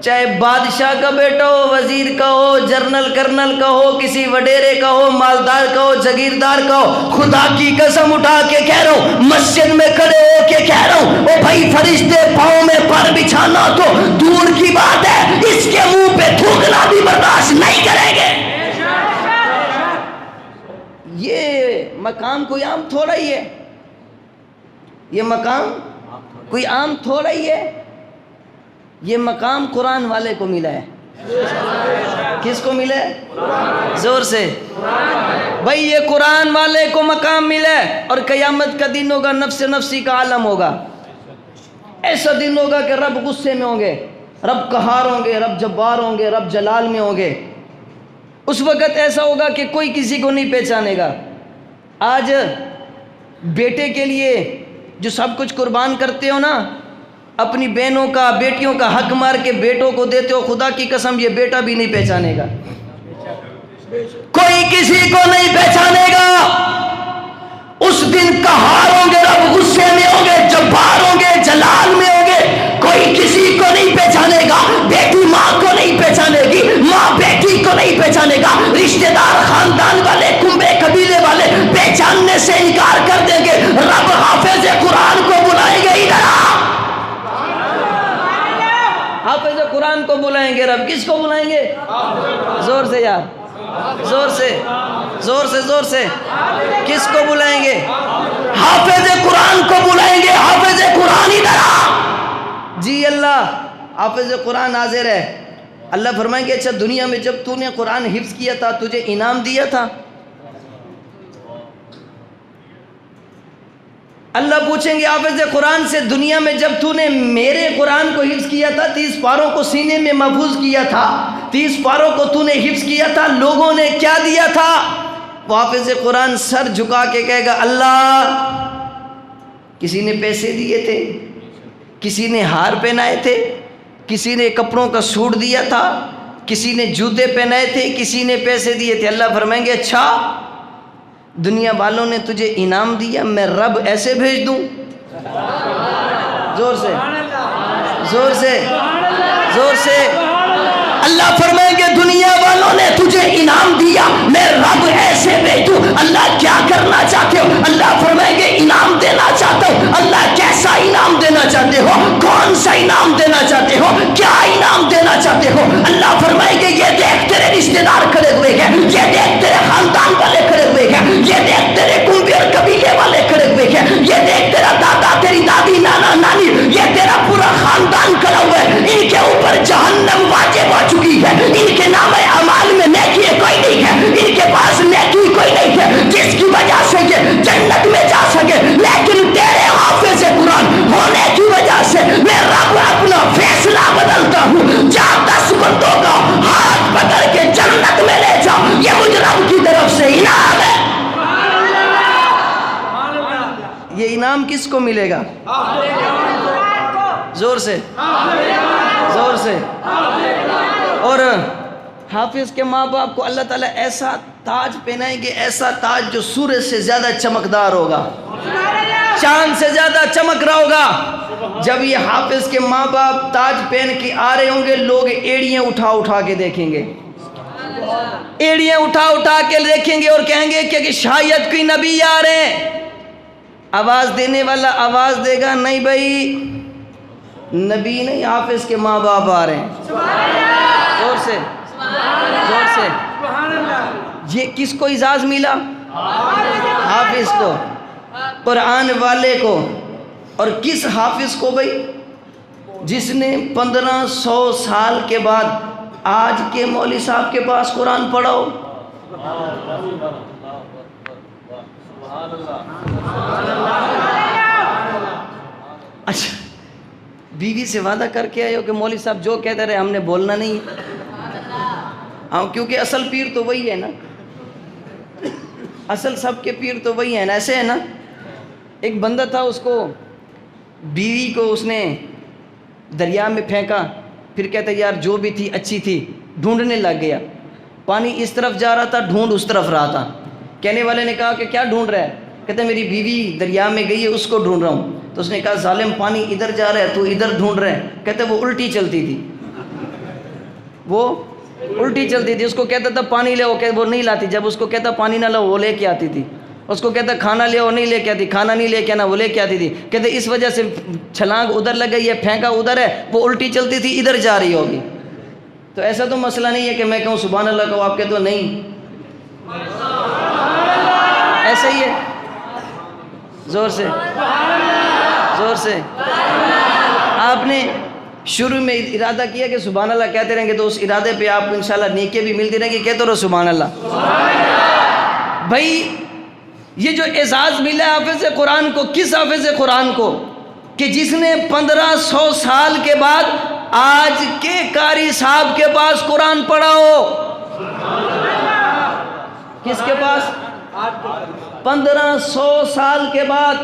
چاہے بادشاہ کا بیٹا ہو، وزیر کا ہو، جنرل کرنل کا ہو، کسی وڈیرے کا ہو، مالدار کا ہو، جاگیردار کا ہو، خدا کی قسم اٹھا کے کہہ رہا ہوں، مسجد میں کھڑے ہو کے کہہ رہا ہوں، او بھائی فرشتے پاؤں میں پر بچھانا تو دور کی بات ہے، اس کے منہ پہ تھوکنا بھی برداشت نہیں کریں گے۔ یہ مقام کوئی عام تھوڑا ہی ہے، یہ مقام کوئی عام تھوڑا ہی ہے، یہ مقام قرآن والے کو ملا ہے۔ کس کو ملا ہے؟ زور سے بھائی یہ قرآن والے کو مقام ملا ہے، اور قیامت کا دن ہوگا، نفس نفسی کا عالم ہوگا، ایسا دن ہوگا کہ رب غصے میں ہوں گے، رب قہار ہوں گے، رب جبار ہوں گے، رب جلال میں ہوں گے۔ اس وقت ایسا ہوگا کہ کوئی کسی کو نہیں پہچانے گا۔ آج بیٹے کے لیے جو سب کچھ قربان کرتے ہو نا، اپنی بہنوں کا، بیٹیوں کا حق مار کے بیٹوں کو دیتے ہو، خدا کی قسم یہ بیٹا بھی نہیں پہچانے گا، کوئی کسی کو نہیں پہچانے گا۔ اس دن قہار ہوں گے، رب غصے میں ہوں گے، جبار ہوں گے، جلال میں ہوں گے، کوئی کسی کو نہیں پہچانے گا۔ بیٹی ماں کو نہیں پہچانے گی، ماں بیٹی کو نہیں پہچانے گا، رشتہ دار خاندان والے، کنبے قبیلے والے پہچاننے سے انکار کر دیں گے۔ رب حافظ قرآن کو بلائیں گے، ادھر آ، حافظ قرآن کو بلائیں گے۔ رب کس کو بلائیں گے؟ زور سے یار، زور سے زور سے زور سے، کس کو بلائیں گے؟ حافظ قرآن کو بلائیں گے۔ حافظ قرآن ادھر آ، جی اللہ حافظ قرآن حاضر ہے۔ اللہ فرمائیں گے اچھا دنیا میں جب تو نے قرآن حفظ کیا تھا تجھے انعام دیا تھا؟ اللہ پوچھیں گے حافظ قرآن سے دنیا میں جب تو نے میرے قرآن کو حفظ کیا تھا، 30 پاروں کو سینے میں محفوظ کیا تھا، 30 پاروں کو تو نے حفظ کیا تھا، لوگوں نے کیا دیا تھا؟ وہ حافظ قرآن سر جھکا کے کہے گا اللہ کسی نے پیسے دیے تھے، کسی نے ہار پہنائے تھے، کسی نے کپڑوں کا سوٹ دیا تھا، کسی نے جوتے پہنائے تھے، کسی نے پیسے دیے تھے۔ اللہ فرمائیں گے اچھا دنیا والوں نے تجھے انعام دیا، میں رب ایسے بھیج دوں؟ زور سے زور سے زور سے اللہ فرمائیں گے دنیا والوں نے تجھے انعام دیا، میں رب ایسے بھیج دوں۔ اللہ کیا کرنا چاہتے ہو؟ اللہ فرمائیں گے انعام دینا چاہتا ہوں۔ اللہ کیسا انعام دینا چاہتے ہو؟ کون سا انعام دینا چاہتے ہو؟ کیا انعام دینا چاہتے ہو؟ اللہ فرمائیں گے یہ دیکھ تیرے رشتے دار کھڑے ہوئے ہیں، یہ دیکھ تیرے خاندان والے کھڑے ہوئے ہیں، یہ دیکھ تیرے کنبے اور قبیلے والے کھڑے ہوئے ہیں، یہ دیکھ تیرا دادا، تیری دادی، نانا، نانی، یہ تیرا پورا خاندان کھڑا ہوا ہے۔ ان کے اوپر جہنم واجب ہو چکی ہے، ان کے نام اعمال میں نیکی کوئی نہیں ہے، ان کے پاس نیکی کوئی نہیں ہے جس کی وجہ سے یہ جنت میں جا سکے، لیکن تیرے حافظ قرآن ہونے کی وجہ سے میں رب اپنا فیصلہ بدلتا ہوں۔ جا 10 بندوں کا ہاتھ پکڑ انعام کس کو ملے گا؟ زور سے، زور سے۔ اور حافظ کے ماں باپ کو اللہ تعالیٰ ایسا تاج پہنائیں گے، ایسا تاج جو سورج سے زیادہ چمکدار ہوگا، چاند سے زیادہ چمک رہا ہوگا۔ جب یہ حافظ کے ماں باپ تاج پہن کے آ رہے ہوں گے، لوگ ایڑیاں اٹھا اٹھا کے دیکھیں گے، ایڑیاں اٹھا اٹھا کے دیکھیں گے اور کہیں گے کہ شاید کوئی نبی آ رہے ہیں۔ آواز دینے والا آواز دے گا، نہیں بھائی نبی نہیں، حافظ کے ماں باپ آ رہے ہیں۔ زور سے، زور سے۔ یہ کس کو اعزاز ملا؟ حافظ کو، قرآن والے کو۔ اور کس حافظ کو بھائی؟ جس نے 1500 سال کے بعد آج کے مولوی صاحب کے پاس قرآن پڑھا ہو۔ اچھا، بیوی سے وعدہ کر کے آئے ہو کہ مولوی صاحب جو کہتے رہے ہم نے بولنا نہیں؟ ہاں، کیونکہ اصل پیر تو وہی ہے نا، اصل سب کے پیر تو وہی ہیں نا، ایسے ہے نا۔ ایک بندہ تھا، اس کو بیوی کو اس نے دریا میں پھینکا، پھر کہتے یار جو بھی تھی اچھی تھی، ڈھونڈنے لگ گیا۔ پانی اس طرف جا رہا تھا، ڈھونڈ اس طرف رہا تھا۔ کہنے والے نے کہا کہ کیا ڈھونڈ رہا ہے؟ کہتے میری بیوی دریا میں گئی ہے، اس کو ڈھونڈ رہا ہوں۔ تو اس نے کہا ظالم، پانی ادھر جا رہا ہے تو ادھر ڈھونڈ رہے ہیں۔ کہتے وہ الٹی چلتی تھی، وہ الٹی چلتی تھی۔ اس کو کہتا تھا پانی لے، وہ نہیں لاتی۔ جب اس کو کہتا پانی نہ لاؤ، وہ لے کے آتی تھی۔ اس کو کہتا کھانا لے، وہ نہیں لے کے آتی، کھانا نہیں لے کے آنا، وہ لے کے آتی تھی۔ کہتے اس وجہ سے چھلانگ ادھر لگ گئی ہے، پھینکا ادھر ہے، وہ الٹی چلتی تھی، ادھر جا رہی ہوگی۔ تو ایسا تو مسئلہ نہیں ہے کہ میں کہوں سبحان اللہ کہو، آپ کہتے ہو نہیں، ایسا ہی ہے۔ زور سے، زور سے۔ آپ نے شروع میں ارادہ کیا کہ سبحان اللہ کہتے رہیں گے، تو اس ارادے پہ آپ کو انشاءاللہ نیکیاں بھی ملتی رہیں گی، کہتے رہو سبحان اللہ۔ بھائی یہ جو اعزاز ملا ہے حافظ قرآن کو، کس حافظ قرآن کو؟ کہ جس نے 1500 سال کے بعد آج کے قاری صاحب کے پاس قرآن پڑھا ہو۔ کس کے پاس؟ 1500 سال کے بعد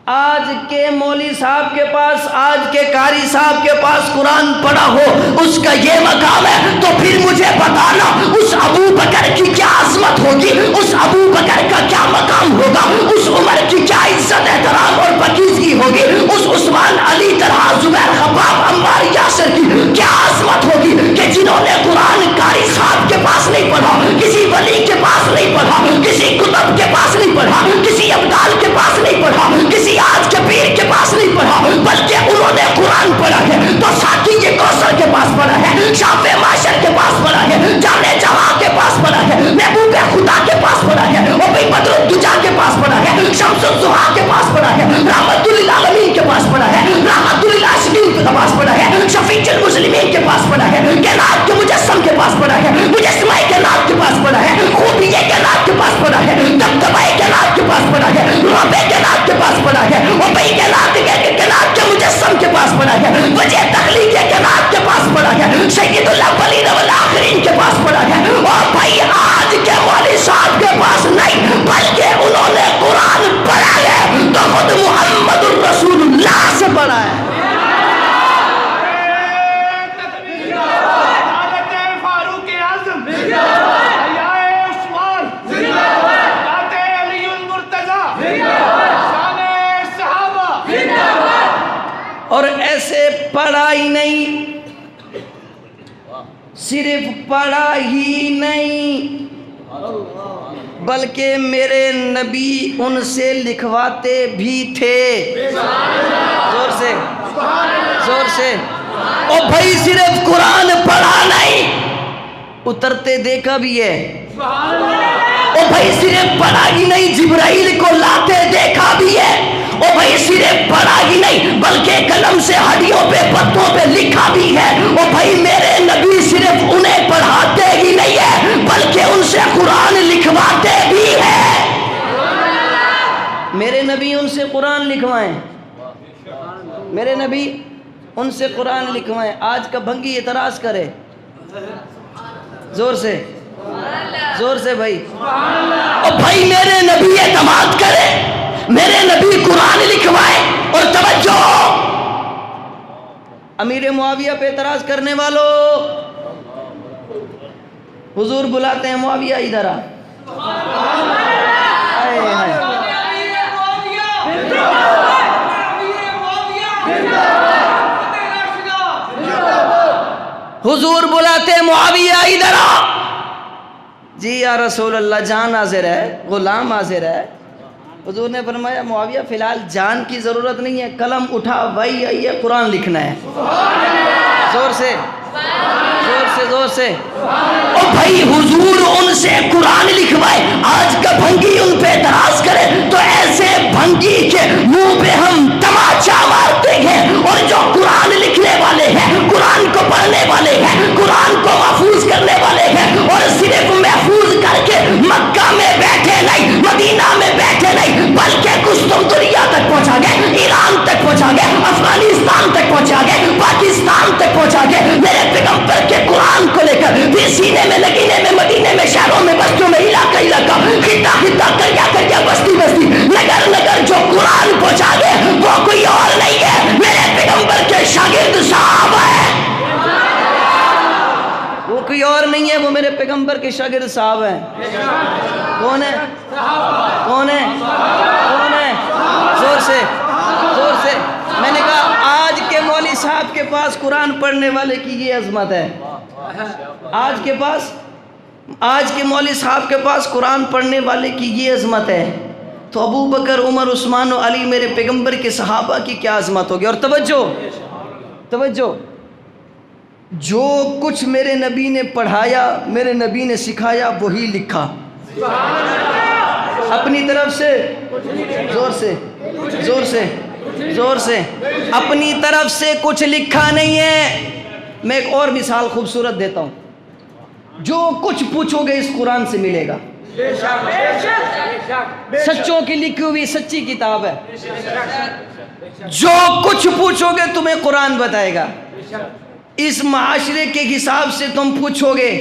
آج کے مولوی صاحب کے پاس، آج کے قاری صاحب کے پاس قرآن پڑھا ہو، اس کا یہ مقام ہے۔ تو پھر مجھے بتانا اس ابو بکر کی کیا عظمت ہوگی، اس ابو بکر کا کیا مقام ہوگا، اس عمر کی کیا عزت احترام اور پاکیزگی ہوگی، اس عثمان علی طلحہ زبیر خباب عمار یاسر کی کیا عظمت ہوگی کہ جنہوں نے قرآن قاری صاحب کے پاس نہیں پڑھا، کسی ولی کے پاس نہیں پڑھا، کسی کتب کے پاس نہیں پڑھا، کسی ابدال کے پاس نہیں پڑھا، کسی آج کے پیر کے پاس نہیں پڑھا، بلکہ انہوں نے قرآن پڑھا ہے۔ تو ساقی یہ کوثر کے پاس پڑھا ہے، شاف معاشر کے پاس پڑھا ہے، جانے جہاں کے پاس پڑھا ہے، محبوب خدا کے پاس پڑھا ہے، اور بھی بدر الدجا کے پاس پڑھا ہے، شمس الضحیٰ کے پاس پڑھا ہے، رحمت للعالمین کے پاس پڑھا ہے، رحمت للعاشقین کے پاس پڑھا ہے، شفیع المسلمین کے پاس پڑھا ہے، کائنات کے مجسم کے پاس پڑھا ہے، مجسمہ کائنات کے پاس پڑھا ہے، خوبیہ کائنات کے پاس پڑھا ہے، دبدبہ کائنات کے پاس پڑھا ہے، رب کائنات کے پاس پڑھا ہے، اور بھائی کائنات کے مجسم کے پاس پڑھا ہے، وجہ تخلیق کائنات کے پاس پڑھا ہے، سید الاولین والآخرین کے پاس پڑھا ہے۔ اور بھائی آج کے مولوی صاحب کے پاس نہیں، بلکہ انہوں نے قرآن پڑھا ہے تو خود محمد الرسول اللہ سے پڑھا ہے۔ اور ایسے پڑھا ہی نہیں، صرف پڑھا ہی نہیں، بلکہ میرے نبی ان سے لکھواتے بھی تھے۔ زور سے، زور سے۔ اور بھائی صرف قرآن پڑھا نہیں، اترتے دیکھا بھی ہے۔ اور بھائی صرف پڑھا ہی نہیں، جبرائیل کو لاتے دیکھا بھی ہے۔ اور بھائی صرف پڑھا ہی نہیں، بلکہ قلم سے ہڈیوں پہ پتوں پہ لکھا بھی ہے۔ اور بھائی میرے نبی صرف انہیں پڑھاتے ہی نہیں ہے، بلکہ ان سے قرآن لکھواتے بھی ہے۔ میرے نبی ان سے قرآن لکھوائیں، میرے نبی ان سے قرآن لکھوائیں۔ آج کا بھنگی اعتراض کرے، زور سے، زور سے بھائی۔ اور بھائی میرے نبی اعتماد کرے، میرے نبی قرآن لکھوائے. اور توجہ، امیر معاویہ پہ اعتراض کرنے والوں، حضور بلاتے ہیں معاویہ ادھر آ. ہائے ہائے. حضور بلاتے ہیں معاویہ ادھر آ. جی یا رسول اللہ، جان حاضر ہے، غلام حاضر ہے. حضور نے فرمایا معاویہ فی الحال جان کی ضرورت نہیں ہے، قلم اٹھا، وہی آئی ہے، قرآن لکھنا ہے. زور سے زور سے زور سے. او بھائی حضور ان سے قرآن لکھوائے. آج کا بھنگی ان پہ اعتراض کرے تو ایسے بھنگی کے منہ پہ ہم تماچا مارتے ہیں. اور جو قرآن لکھنے والے ہیں، قرآن کو پڑھنے والے ہیں، قرآن کو محفوظ کرنے والے ہیں، اور صرف محفوظ کر کے مکہ میں بیٹھے نہیں، مدینہ میں بیٹھے نہیں، بلکہ کچھ تم دنیا تک پہنچا گئے، ایران تک پہنچا گئے، افغانستان تک پہنچا گئے، پاکستان تک پہنچا گئے. میرے پیغمبر کے قرآن کو لے کر پھر سینے میں، لگینے میں، مدینے میں، شہروں میں، بستیوں میں، علاقہ علاقہ، خطہ خطہ، کریا کریا، بستی بستی، نگر نگر جو قرآن پہنچا گئے وہ کوئی اور نہیں ہے، میرے پیغمبر کے شاگرد صاحب ہیں. وہ کوئی اور نہیں ہے، وہ میرے پیغمبر کے شاگرد صاحب ہیں. کون ہے؟ کون ہے؟ کون ہے؟ زور سے زور سے. میں نے کہا آج کے مولوی صاحب کے پاس قرآن پڑھنے والے کی یہ عظمت ہے. آج کے مولوی صاحب کے پاس قرآن پڑھنے والے کی یہ عظمت ہے، تو ابو بکر، عمر، عثمان و علی میرے پیغمبر کے صحابہ کی کیا عظمت ہوگی. اور توجہ، جو کچھ میرے نبی نے پڑھایا، میرے نبی نے سکھایا، وہی لکھا. اپنی طرف سے زور سے زور سے زور سے، اپنی طرف سے کچھ لکھا نہیں ہے. میں ایک اور مثال خوبصورت دیتا ہوں. جو کچھ پوچھو گے اس قرآن سے ملے گا. سچوں کی لکھی ہوئی سچی کتاب ہے. جو کچھ پوچھو گے تمہیں قرآن بتائے گا. اس معاشرے کے حساب سے تم پوچھو گے،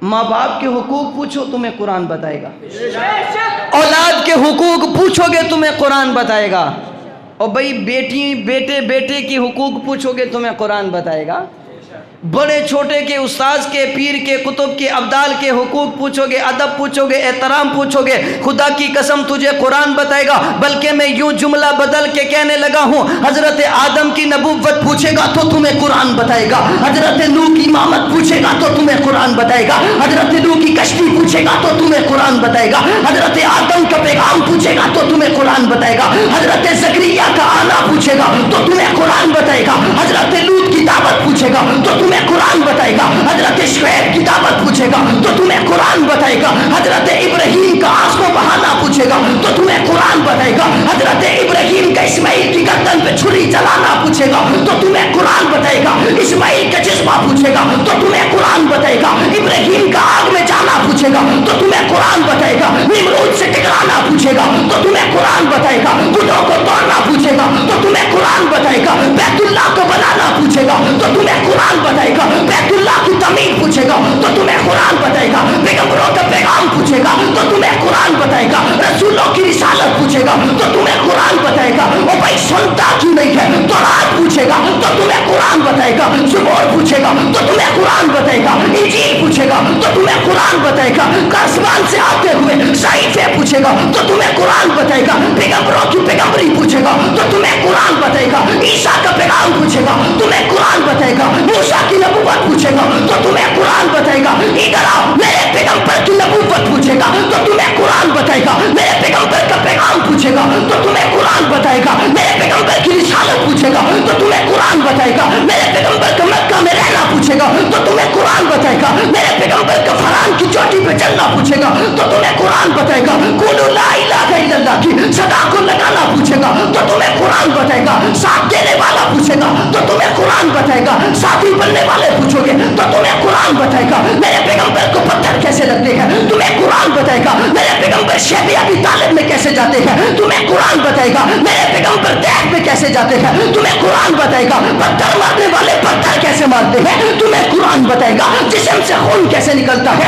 ماں باپ کے حقوق پوچھو تمہیں قرآن بتائے گا. اولاد کے حقوق پوچھو گے تمہیں قرآن بتائے گا. اور بھائی بیٹے کی حقوق پوچھو گے تمہیں قرآن بتائے گا. بڑے چھوٹے کے، استاذ کے، پیر کے، کتب کے، ابدال کے حقوق پوچھو گے، ادب پوچھو گے، احترام پوچھو گے، خدا کی قسم تجھے قرآن بتائے گا. بلکہ میں یوں جملہ بدل کے کہنے لگا ہوں، حضرت آدم کی نبوت پوچھے گا تو تمہیں قرآن بتائے گا. حضرت نوح کی امامت پوچھے گا تو تمہیں قرآن بتائے گا. حضرت نوح کی کشتی پوچھے گا تو تمہیں قرآن بتائے گا. حضرت آدم کا پیغام پوچھے گا تو تمہیں قرآن بتائے گا. حضرت زکریا کا آنا پوچھے گا تو تمہیں قرآن بتائے گا. حضرت لوط کی دعوت پوچھے گا تو تمہیں قرآن بتائے گا. حضرت شعیب کی دعوت پوچھے گا تو تمہیں قرآن بتائے گا. حضرت ابراہیم کا آنسو بہانا پوچھے گا تو تمہیں قرآن بتائے گا. حضرت ابراہیم کا اسماعیل کی گردن پہ چھری چلانا پوچھے گا تو تمہیں قرآن بتائے گا. اسماعیل کا جذبہ پوچھے گا تو تمہیں قرآن بتائے گا. ابراہیم کا آگ میں جانا پوچھے گا تو تمہیں قرآن بتائے گا. نمرود سے ٹکرانا پوچھے گا تو تمہیں قرآن بتائے گا. بتوں کو توڑنا پوچھے گا تو تمہیں قرآن بتائے گا. بیت اللہ کو بنانا پوچھے گا تو تمہیں قرآن بتائے گا. بیت اللہ کی تعمیر پوچھے گا تو تمہیں قرآن بتائے گا. پیغمبروں کا پیغام پوچھے گا تو تمہیں قرآن بتائے گا. رسولوں کی رسالت پوچھے گا تو تمہیں قرآن بتائے گا. او بھائی سنتا کیوں نہیں ہے؟ تورات پوچھے گا تو تمہیں قرآن بتائے گا. زبور پوچھے گا تو تمہیں قرآن بتائے گا. انجیل پوچھے گا تو تمہیں قرآن بتائے گا. آسمان سے آتے ہوئے صحیفے پوچھے گا تو تمہیں قرآن بتائے گا. پیغمبروں کی پیغمبری پوچھے گا تو تمہیں قرآن بتائے گا. عیسیٰ کا پیغام پوچھے گا تمہیں قرآن بتائے گا. موسیٰ کی نبوت پوچھے گا تو تمہیں قرآن بتائے گا. ادھر آؤ، میرے پیغمبر کی نبوت پوچھے گا تو تمہیں قرآن بتائے گا. میرے پیغمبر کا پیغام پوچھے گا تو تمہیں قرآن بتائے گا. میرے پیغمبر کی رسالت پوچھے گا تو تمہیں قرآن بتائے گا. میرے پیغمبر کا مکہ میں رہنا پوچھے گا تو تمہیں قرآن بتائے گا. میرے پیغمبر کا فرعون کی چوٹی پہ چلنا پوچھے گا تو تمہیں قرآن بتائے گا. قولوا لا الہ الا اللہ کی صدا کو لگانا پوچھے گا تو تمہیں قرآن بتائے گا. ساتھ دینے والا پوچھے گا تو تمہیں قرآن بتائے گا. ساتھی بننے والے پوچھو گے تو تمہیں قرآن بتائے گا. میرے پیغمبر کو پتھر کیسے لگتے ہیں تمہیں قرآن بتائے گا. میرے پیغمبر شیخ ابی طالب میں کیسے جاتے ہیں تمہیں قرآن بتائے گا. میرے پیغمبر دیکھ میں کیسے جاتے ہیں تمہیں قرآن بتائے گا. پتھر مارنے والے پتھر کیسے مارتے ہیں تمہیں قرآن بتائے گا. جسم سے خون کیسے نکلتا ہے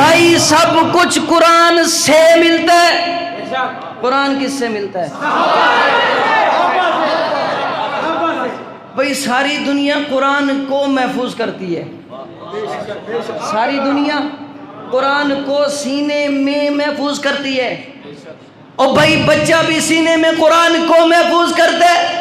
بھائی سب کچھ قرآن سے ملتا ہے. قرآن کس سے ملتا ہے؟ بھائی ساری دنیا قرآن کو محفوظ کرتی ہے. ساری دنیا قرآن کو سینے میں محفوظ کرتی ہے. اور بھائی بچہ بھی سینے میں قرآن کو محفوظ کرتا ہے,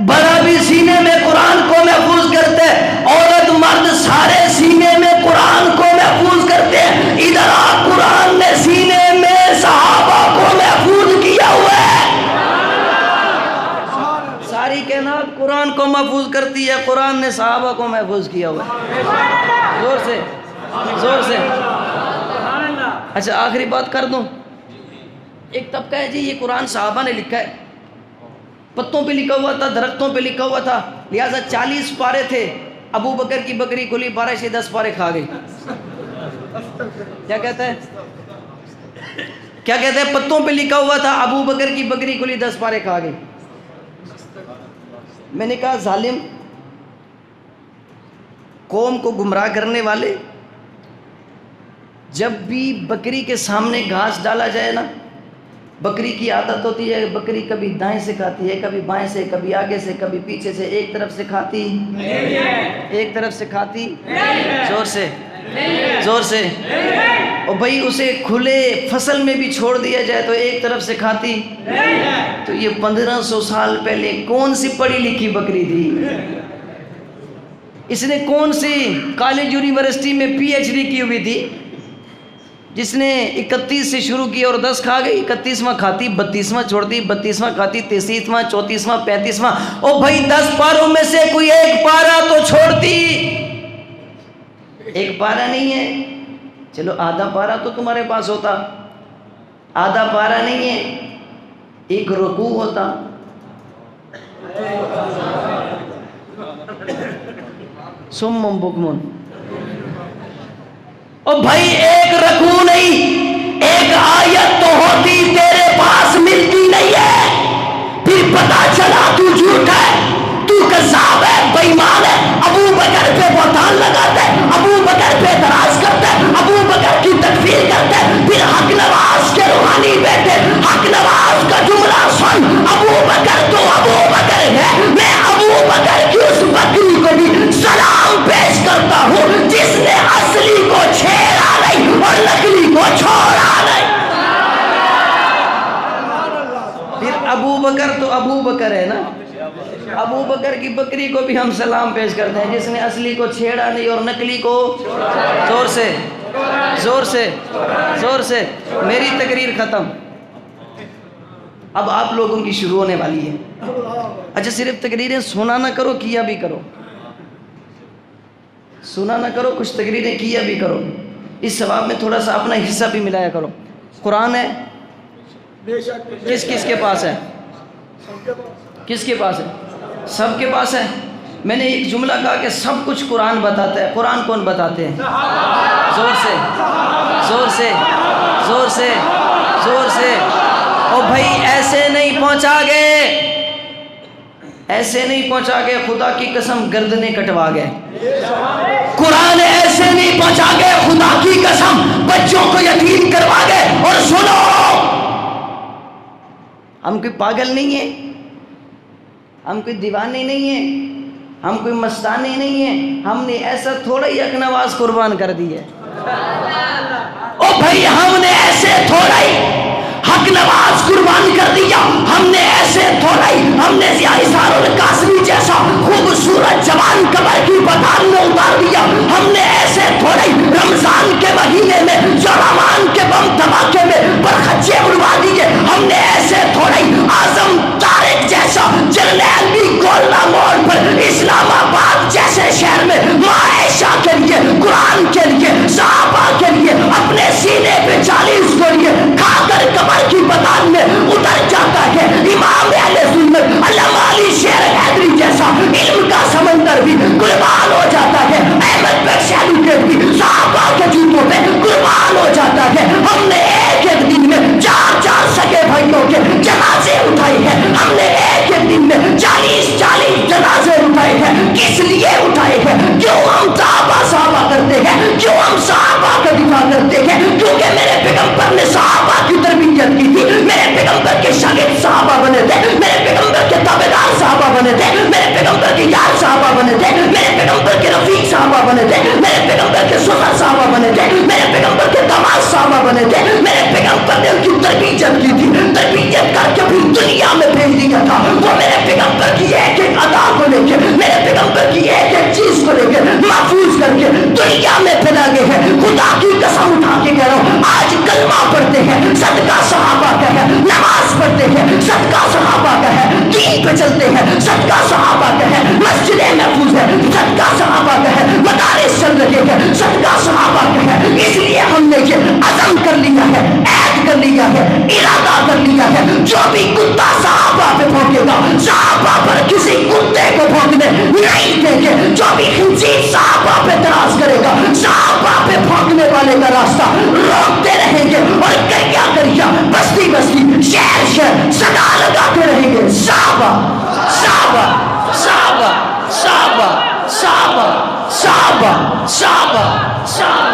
بڑا بھی سینے میں قرآن کو محفوظ کرتا ہے, عورت مرد سارے سینے میں قرآن کو محفوظ کرتے ہیں. ادھر آپ قرآن نے سینے میں صحابہ کو محفوظ کیا ہوا ہے. ساری کائنات قرآن کو محفوظ کرتی ہے, قرآن نے صحابہ کو محفوظ کیا ہوا ہے. زور سے, زور سے. اچھا آخری بات کر دوں. ایک طبقہ ہے جی یہ قرآن صحابہ نے لکھا ہے, پتوں پہ لکھا ہوا تھا, درختوں پہ لکھا ہوا تھا, لہٰذا 40 پارے تھے. ابو بکر کی بکری کھلی 12 سے 10 پارے کھا گئی. کیا کہتا ہے, کیا کہتا ہے؟ پتوں پہ لکھا ہوا تھا, ابو بکر کی بکری کھلی 10 پارے کھا گئی. میں نے کہا ظالم, قوم کو گمراہ کرنے والے, جب بھی بکری کے سامنے گھاس ڈالا جائے نا, بکری کی عادت ہوتی ہے, بکری کبھی دائیں سے کھاتی ہے, کبھی بائیں سے, کبھی آگے سے, کبھی پیچھے سے, ایک طرف سے کھاتی, ایک طرف سے کھاتی, زور سے, زور سے. اور بھائی اسے کھلے فصل میں بھی چھوڑ دیا جائے تو ایک طرف سے کھاتی. تو یہ 1500 سال پہلے کون سی پڑھی لکھی بکری تھی؟ اس نے کون سی کالج یونیورسٹی میں PhD کی ہوئی تھی جس نے 31 سے شروع کی اور 10 کھا گئی؟ 31واں کھاتی, 32واں چھوڑتی, 32واں کھاتی, 33واں, 34واں, 35واں. او بھائی 10 پاروں میں سے کوئی ایک پارا تو چھوڑتی. ایک پارا نہیں ہے, چلو آدھا پارا تو تمہارے پاس ہوتا. آدھا پارا نہیں ہے, ایک رکوع ہوتا. سمم بکمن. اور بھائی ایک رکوع نہیں, ایک آیت تو ہوتی, تیرے پاس ملتی نہیں ہے. پھر پتا چلا تو جھوٹ ہے, تو کذاب ہے, بے ایمان ہے. ابو بکر پہ بہتان لگاتا ہے, ابو بکر پہ اعتراض کرتا ہے, ابو بکر کی تکفیر کرتا ہے. پھر حق نواز کے روحانی بیٹے حق نواز کا جملہ سن, ابو بکر تو ابو بکر ہے. میں ابو بکر کی اس بکری کو بھی سلام پیش کرتا ہوں جس نے اصلی کو چھیڑا نہیں اور نقلی کو چھوڑا نہیں. پھر ابو بکر تو ابو بکر ہے نا. ابو بکر کی بکری کو بھی ہم سلام پیش کرتے ہیں جس نے اصلی کو چھیڑا نہیں اور نقلی کو. زور سے, زور سے, زور سے. میری تقریر ختم, اب آپ لوگوں کی شروع ہونے والی ہے. اچھا صرف تقریریں سنا نہ کرو, کیا بھی کرو. سنا نہ کرو, کچھ تقریریں کیا بھی کرو. اس ثواب میں تھوڑا سا اپنا حصہ بھی ملایا کرو. قرآن ہے کس کس کے پاس ہے؟ کس کے پاس ہے؟ سب کے پاس ہے. میں نے ایک جملہ کہا کہ سب کچھ قرآن بتاتا ہے. قرآن کون بتاتے ہیں؟ زور سے, زور سے, زور سے, زور سے. او بھائی ایسے نہیں پہنچا گئے, ایسے نہیں پہنچا گئے, خدا کی قسم گردنیں کٹوا گئے. قرآن ایسے نہیں پہنچا گئے, خدا کی قسم بچوں کو یتیم کروا گئے. اور سنو, ہم کوئی پاگل نہیں ہیں, ہم کوئی دیوانے نہیں ہیں, ہم کوئی مستانے نہیں ہیں. ہم نے ایسا تھوڑا ہی حق نواز قربان کر دی ہے. او بھائی ہم نے ایسے تھوڑا ہی حق نواز قربان کر دیا. ہم نے ایسے تھوڑا ہی, ہم نے ضیاء حصار القاسمی جیسا خوبصورت جوان قبر کی پٹھان میں اتار دیا. ہم نے ایسے تھوڑا ہی رمضان کے مہینے میں جوڑامان کے بم دھماکے میں برخچے اڑوا دیے. ہم نے ایسے تھوڑا ہی اعظم طارق جیسا جرنیل بھی گولنا موڑ پر اسلام آباد جیسے شہر میں معائشہ کے لیے, قرآن کے لیے, صحابہ کے لیے اپنے سینے پہ 40 گولیاں کھا کر قبر کی پٹھان میں اتر جاتا ہے. امام اہل سنت علامہ علی شیر حیدری جیسا علم کا سمندر بھی قربان ہو جاتا ہے. احمد بخش علی کے بھی کرتے ہیں, کیونکہ میرے پیغمبر نے صحابہ کی تربیت کی تھی, میرے پیغمبر کے شاگرد صحابہ بنے تھے, میرے پیغمبر کے تابعدار صحابہ بنے تھے, میرے پیغمبر کے یار صحابہ بنے تھے, میرے پیغمبر کے رفیق صحابہ بنے تھے, میرے پیغمبر کے سفر صحابہ بنے تھے, میرے پیغمبر کے داماد صحابہ بنے تھے, میرے پیغمبر نے ان کی تربیت کی تھی, تربیت کر کے بھی دنیا میں بھیج دیا تھا. وہ میرے پیغمبر کی ایک ایک ادا کو لے کے, میرے پیغمبر کی ایک ایک چیز کو لے کے محفوظ کر کے دنیا میں پھیلا گئے ہیں. خدا کی قسم اٹھا کے کہہ رہا ہوں, آج کلمہ پڑھتے ہیں, صدقہ صحابہ کا ہے, نماز پڑھتے ہیں, صدقہ صحابہ کا ہے, دین پہ چلتے ہیں, صدقہ صحابہ کا ہے, مسجدیں محفوظ ہے, صدقہ صحابہ کا ہے, مدارس چل رہے ہیں, صدقہ صحابہ کا ہے. اس لیے ہم نے یہ عزم کر لیا ہے, عہد کر لیا ہے, ارادہ کر لیا ہے, جو بھی کتا صحابہ پہ بھونکے گا صحابہ پر کسی کتے کو بھونکنے نہیں دیں گے, جو بھی خنزیر صحابہ پہ تراز کرے گا صحابہ پہ بھونکنے والے کا راستہ روکتے رہیں گے, اور کریا کریا بستی بستی شہر شہر صدا لگاتے رہیں گے, صحابہ صحابہ صحابہ صحابہ صحابہ صحابہ صحابہ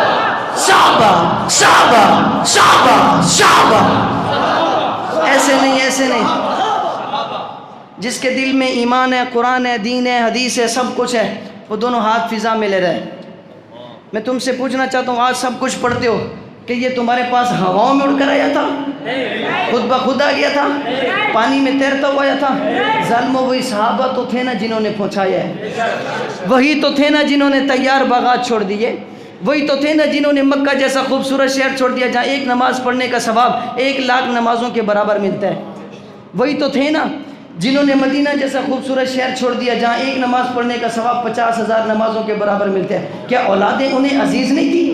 صحابہ صحابہ صحابہ صحابہ. ایسے نہیں, ایسے نہیں. جس کے دل میں ایمان ہے, قرآن ہے, دین ہے, حدیث ہے, سب کچھ ہے, وہ دونوں ہاتھ فضا میں لے رہے. میں تم سے پوچھنا چاہتا ہوں, آج سب کچھ پڑھتے ہو, کہ یہ تمہارے پاس ہواؤں میں اڑ کر آیا تھا, خود بخود آ گیا تھا, پانی میں تیرتا ہوا آیا تھا؟ ظالموں, وہی صحابہ تو تھے نا جنہوں نے پہنچایا ہے, وہی تو تھے نا جنہوں نے تیار باغات چھوڑ دیے, وہی تو تھے نا جنہوں نے مکہ جیسا خوبصورت شہر چھوڑ دیا جہاں ایک نماز پڑھنے کا ثواب 1,00,000 نمازوں کے برابر ملتا ہے. وہی تو تھے نا جنہوں نے مدینہ جیسا خوبصورت شہر چھوڑ دیا جہاں ایک نماز پڑھنے کا ثواب 50,000 نمازوں کے برابر ملتا ہے. کیا اولادیں انہیں عزیز نہیں تھی؟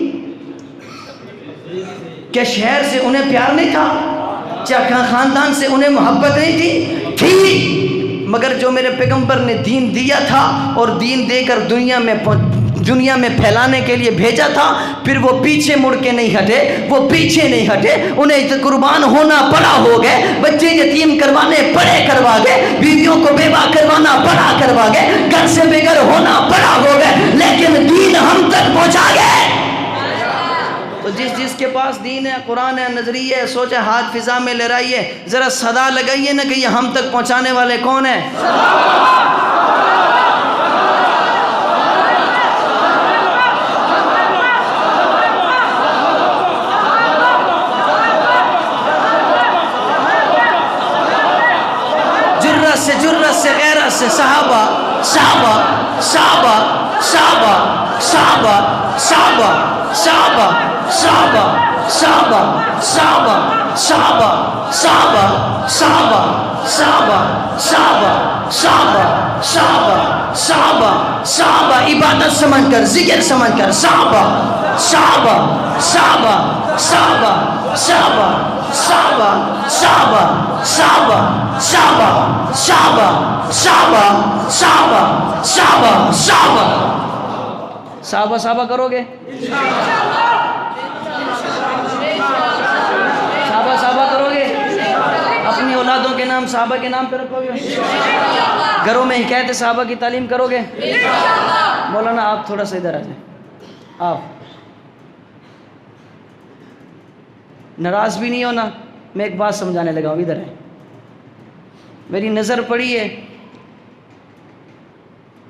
کیا شہر سے انہیں پیار نہیں تھا؟ کیا خاندان سے انہیں محبت نہیں تھی؟ تھی, مگر جو میرے پیغمبر نے دین دیا تھا اور دین دے کر دنیا میں پھیلانے کے لیے بھیجا تھا, پھر وہ پیچھے مڑ کے نہیں ہٹے, وہ پیچھے نہیں ہٹے, انہیں قربان ہونا پڑا ہو گئے, بچے یتیم کروانے پڑے کروا گئے, بیویوں کو بیوہ کروانا پڑا کروا گئے, گھر سے بے گھر ہونا پڑا ہو گئے, لیکن دین ہم تک پہنچا گئے. تو جس کے پاس دین ہے, قرآن ہے, نظریہ ہے, سوچے, ہاتھ فضا میں لہرائیے, ذرا صدا لگائیے نا کہ یہ ہم تک پہنچانے والے کون ہیں؟ جرت سے غیرت سے صحابہ صحابہ صحابہ صحابہ صحابہ صحابہ صحابہ صحابہ صحابہ صحابہ صحابہ صحابہ صحابہ صحابہ صحابہ صحابہ صحابہ صحابہ صحابہ عبادت سمجھ کر, ذکر سمجھ کر, صحابہ صحابہ صحابہ صحابہ صحابہ صحابہ صحابہ صحابہ صحابہ صحابہ صحابہ صحابہ صحابہ صحابہ صحابہ صحابہ کرو گے؟ صحابہ صحابہ کرو گے؟ اپنی اولادوں کے نام صحابہ کے نام پہ رکھو گے؟ گھروں میں حکایت صحابہ کی تعلیم کرو گے؟ مولانا آپ تھوڑا سا ادھر آ جائیں. آپ ناراض بھی نہیں ہونا, میں ایک بات سمجھانے لگا ہوں, ادھر ہے. میری نظر پڑی ہے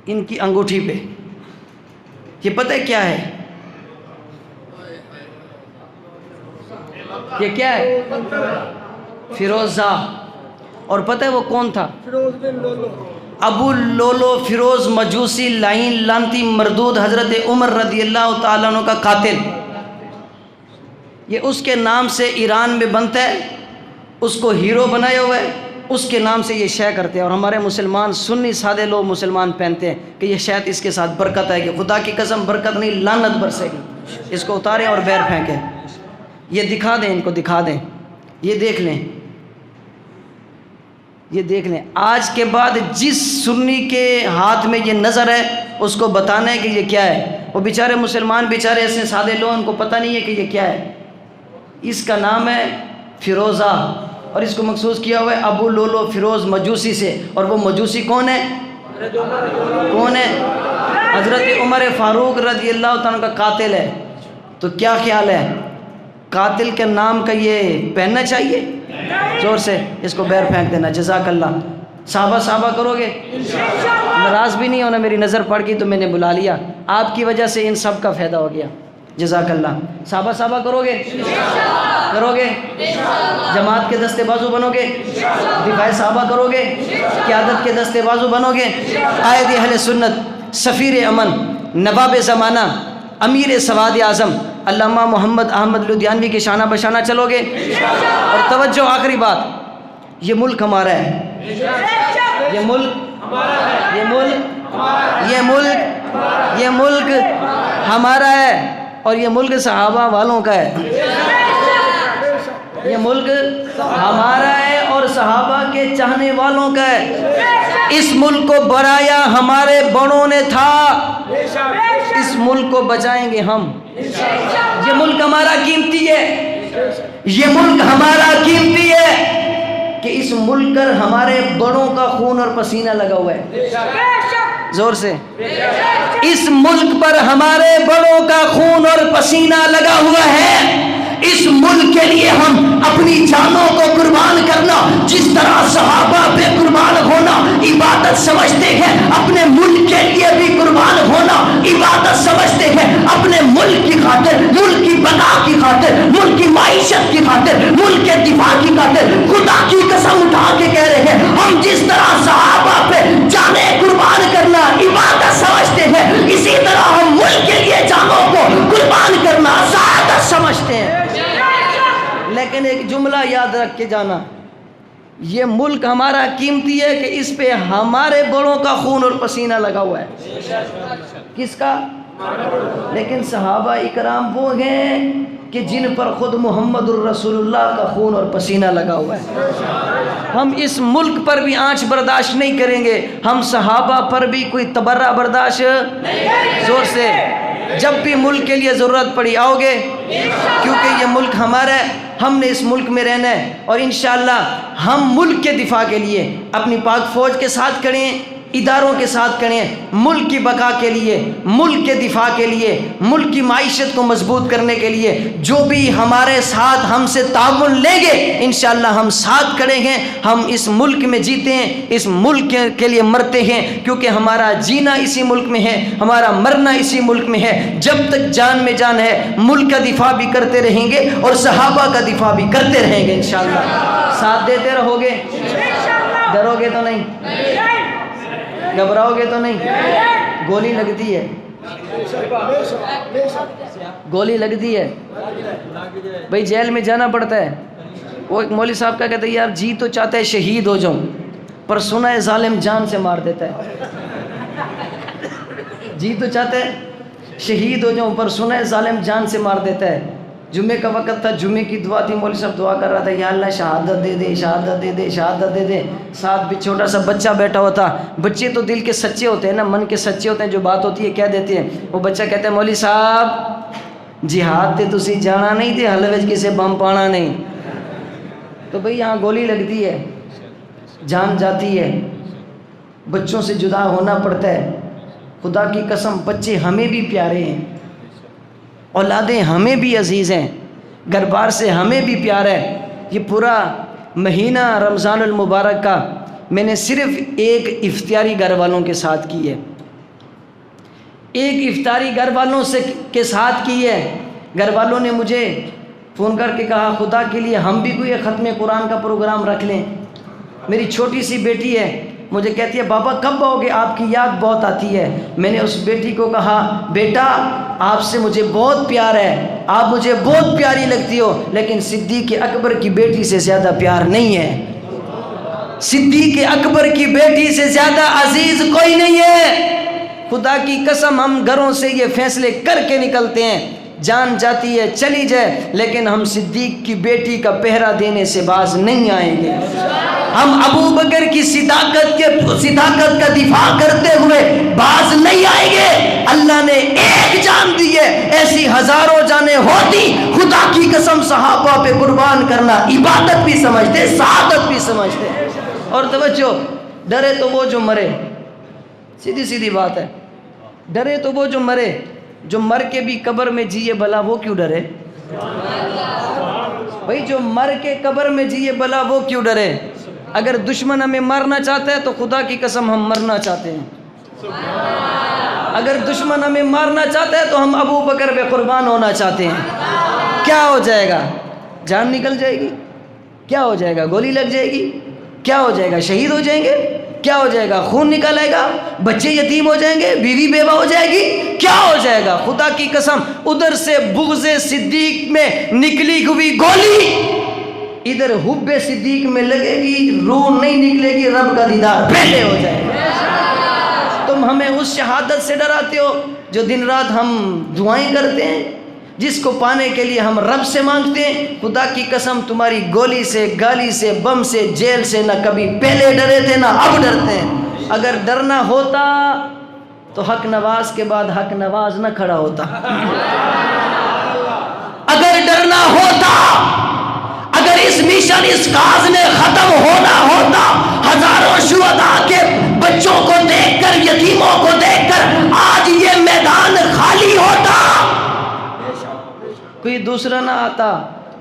ان کی انگوٹھی پہ, یہ پتہ ہے کیا ہے؟ یہ کیا ہے؟ فیروزہ. اور پتہ ہے وہ کون تھا؟ ابو لولو فیروز مجوسی لائن لانتی مردود حضرت عمر رضی اللہ تعالیٰ عنہ کا قاتل. یہ اس کے نام سے ایران میں بنتا ہے, اس کو ہیرو بنایا ہوا ہے, اس کے نام سے یہ شے کرتے ہیں. اور ہمارے مسلمان سنی سادے لوگ مسلمان پہنتے ہیں کہ یہ شاید اس کے ساتھ برکت ہے, کہ خدا کی قسم برکت نہیں, لعنت برسے گی. اس کو اتاریں اور بیر پھینکیں. یہ دکھا دیں, ان کو دکھا دیں, یہ دیکھ لیں, یہ دیکھ لیں. آج کے بعد جس سنی کے ہاتھ میں یہ نظر ہے اس کو بتانا ہے کہ یہ کیا ہے. وہ بیچارے مسلمان بیچارے ایسے سادے لوگ, ان کو پتہ نہیں ہے کہ یہ کیا ہے. اس کا نام ہے فیروزہ, اور اس کو مخصوص کیا ہوا ہے ابو لولو فیروز مجوسی سے. اور وہ مجوسی کون ہے؟ کون ہے؟ حضرت عمر فاروق رضی اللہ تعالیٰ کا قاتل ہے. تو کیا خیال ہے قاتل کے نام کا یہ پہننا چاہیے؟ زور سے اس کو بیر پھینک دینا. جزاک اللہ. صحابہ کرو گے؟ ناراض بھی نہیں ہونا, میری نظر پڑ گئی تو میں نے بلا لیا, آپ کی وجہ سے ان سب کا فائدہ ہو گیا. جزاک اللہ. صحابہ کرو گے؟ کرو گے؟ جماعت کے دستے بازو بنو گے؟ دفاع صحابہ کرو گے؟ قیادت کے دستے بازو بنو گے؟ قائد اہل سنت, سفیر امن, نواب زمانہ, امیر سواد اعظم علامہ محمد احمد لدھیانوی کے شانہ بشانہ چلو گے؟ اور توجہ, آخری بات, یہ ملک ہمارا ہے, یہ ملک ہمارا ہے, اور یہ ملک صحابہ والوں کا ہے. یہ ملک ہمارا ہے اور صحابہ کے چاہنے والوں کا ہے. اس ملک کو بڑھایا ہمارے بڑوں نے تھا, اس ملک کو بچائیں گے ہم. یہ ملک ہمارا قیمتی ہے, یہ ملک ہمارا قیمتی ہے کہ اس ملک پر ہمارے بڑوں کا خون اور پسینہ لگا ہوا ہے. زور سے, اس ملک پر ہمارے بڑوں کا خون اور پسینہ لگا ہوا ہے. اس ملک کے لیے ہم اپنی جانوں کو قربان کرنا, جس طرح صحابہ پہ قربان ہونا عبادت سمجھتے ہیں, اپنے ملک کے لیے بھی قربان ہونا عبادت سمجھتے ہیں. اپنے ملک کی خاطر, ملک کی بقا کی خاطر, ملک کی معیشت کی خاطر, ملک کے دفاع کی خاطر خدا کی قسم اٹھا کے کہہ رہے ہیں, ہم جس طرح صحابہ پہ جانیں قربان کرنا عبادت سمجھتے ہیں, اسی طرح ہم ملک کے لیے جانوں کو قربان کرنا سعادت سمجھتے ہیں. لیکن ایک جملہ یاد رکھ کے جانا, یہ ملک ہمارا قیمتی ہے کہ اس پہ ہمارے بڑوں کا خون اور پسینہ لگا ہوا ہے. کس کا؟ لیکن صحابہ اکرام وہ ہیں کہ جن پر خود محمد الرسول اللہ کا خون اور پسینہ لگا ہوا ہے. ہم اس ملک پر بھی آنچ برداشت نہیں کریں گے, ہم صحابہ پر بھی کوئی تبرہ برداشت. زور سے, جب بھی ملک کے لیے ضرورت پڑی آؤ گے, کیونکہ یہ ملک ہمارا ہے, ہم نے اس ملک میں رہنا ہے, اور انشاءاللہ ہم ملک کے دفاع کے لیے اپنی پاک فوج کے ساتھ کھڑے ہیں, اداروں کے ساتھ کھڑے ہیں, ملک کی بقا کے لیے, ملک کے دفاع کے لیے, ملک کی معیشت کو مضبوط کرنے کے لیے. جو بھی ہمارے ساتھ ہم سے تعاون لیں گے انشاءاللہ ہم ساتھ کھڑے ہیں. ہم اس ملک میں جیتے ہیں, اس ملک کے لیے مرتے ہیں, کیونکہ ہمارا جینا اسی ملک میں ہے, ہمارا مرنا اسی ملک میں ہے. جب تک جان میں جان ہے ملک کا دفاع بھی کرتے رہیں گے اور صحابہ کا دفاع بھی کرتے رہیں گے انشاءاللہ. ساتھ دیتے رہو گے؟ ڈرو گے تو نہیں؟ گھبراؤ گے تو نہیں؟ گولی لگتی ہے, گولی لگتی ہے بھائی, جیل میں جانا پڑتا ہے. وہ ایک مولوی صاحب کا کہتے ہیں یار جی تو چاہتا ہے شہید ہو جاؤں, پر سنا ہے ظالم جان سے مار دیتا ہے. جی تو چاہتا ہے شہید ہو جاؤں, پر سنا ہے ظالم جان سے مار دیتا ہے. جمعے کا وقت تھا, جمعے کی دعا تھی, مولوی صاحب دعا کر رہا تھا یا اللہ شہادت دے دے, شہادت دے دے, شہادت دے دے. ساتھ بھی چھوٹا سا بچہ بیٹھا ہوا تھا. بچے تو دل کے سچے ہوتے ہیں نا, من کے سچے ہوتے ہیں, جو بات ہوتی ہے کہہ دیتے ہیں. وہ بچہ کہتا ہے مولوی صاحب جہاد تے تسی جانا نہیں تے, حل وچ کسے بم پانا نہیں. تو بھئی یہاں گولی لگتی ہے, جان جاتی ہے, بچوں سے جدا ہونا پڑتا ہے. خدا کی قسم بچے ہمیں بھی پیارے ہیں, اولادیں ہمیں بھی عزیز ہیں, گھر بار سے ہمیں بھی پیار ہے. یہ پورا مہینہ رمضان المبارک کا میں نے صرف ایک افطاری گھر والوں کے ساتھ کی ہے, ایک افطاری گھر والوں کے ساتھ کی ہے. گھر والوں نے مجھے فون کر کے کہا خدا کے لیے ہم بھی کوئی ختم قرآن کا پروگرام رکھ لیں. میری چھوٹی سی بیٹی ہے, مجھے کہتی ہے بابا کب آؤ گے, آپ کی یاد بہت آتی ہے. میں نے اس بیٹی کو کہا بیٹا آپ سے مجھے بہت پیار ہے, آپ مجھے بہت پیاری لگتی ہو, لیکن صدیق اکبر کی بیٹی سے زیادہ پیار نہیں ہے. صدیق اکبر کی بیٹی سے زیادہ عزیز کوئی نہیں ہے. خدا کی قسم ہم گھروں سے یہ فیصلے کر کے نکلتے ہیں, جان جاتی ہے چلی جائے, لیکن ہم صدیق کی بیٹی کا پہرا دینے سے باز نہیں آئیں گے. ہم ابو بکر کی صداقت کا دفاع کرتے ہوئے باز نہیں آئیں گے. اللہ نے ایک جان دی ہے, ایسی ہزاروں جانیں ہوتی. خدا کی قسم صحابہ پہ قربان کرنا عبادت بھی سمجھتے, سعادت بھی سمجھتے. اور توجہ, ڈرے تو وہ جو مرے, سیدھی سیدھی بات ہے, ڈرے تو وہ جو مرے. جو مر کے بھی قبر میں جیے بلا وہ کیوں ڈرے؟ بھائی جو مر کے قبر میں جیے بلا وہ کیوں ڈرے؟ اگر دشمن ہمیں مارنا چاہتا ہے تو خدا کی قسم ہم مرنا چاہتے ہیں. اگر دشمن ہمیں مارنا چاہتا ہے تو ہم ابو بکر پہ قربان ہونا چاہتے ہیں. کیا ہو جائے گا؟ جان نکل جائے گی. کیا ہو جائے گا؟ گولی لگ جائے گی. کیا ہو جائے گا؟ شہید ہو جائیں گے. کیا ہو جائے گا؟ خون نکل آئے گا. بچے یتیم ہو جائیں گے. بیوی بیوہ ہو جائے گی. کیا ہو جائے گا؟ خدا کی قسم ادھر سے بغض صدیق میں نکلی ہوئی گولی ادھر حب صدیق میں لگے گی، روح نہیں نکلے گی، رب کا دیدار پہلے ہو جائے گا. تم ہمیں اس شہادت سے ڈراتے ہو جو دن رات ہم دعائیں کرتے ہیں، جس کو پانے کے لیے ہم رب سے مانگتے ہیں. خدا کی قسم تمہاری گولی سے، گالی سے، بم سے، جیل سے نہ کبھی پہلے ڈرے تھے نہ اب ڈرتے ہیں. اگر ڈرنا ہوتا تو حق نواز کے بعد حق نواز نہ کھڑا ہوتا. اگر ڈرنا ہوتا، اگر اس مشن اس کاز نے ختم ہونا ہوتا، ہزاروں شہداء کے بچوں کو دیکھ کر، یتیموں کو دیکھ کر آج یہ میدان خالی ہوتا، کوئی دوسرا نہ آتا.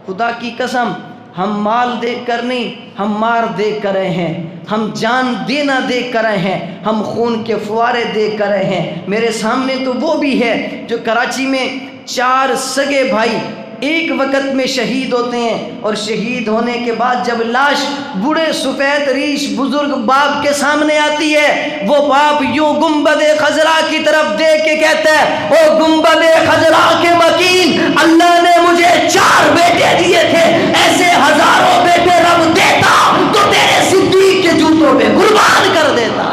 خدا کی قسم ہم مال دیکھ کر نہیں، ہم مار دیکھ کر رہے ہیں، ہم جان دینا دیکھ کر رہے ہیں، ہم خون کے فوارے دیکھ کر رہے ہیں. میرے سامنے تو وہ بھی ہے جو کراچی میں 4 سگے بھائی ایک وقت میں شہید ہوتے ہیں، اور شہید ہونے کے بعد جب لاش بوڑھے سفید ریش بزرگ باپ کے سامنے آتی ہے، وہ باپ یوں گنبد خضرا کی طرف دیکھ کے کہتا ہے، او گنبد خضرا کے مکین، اللہ نے مجھے 4 بیٹے دیے تھے، ایسے ہزاروں بیٹے رب دیتا تو تیرے صدیق کے جوتوں پہ قربان کر دیتا.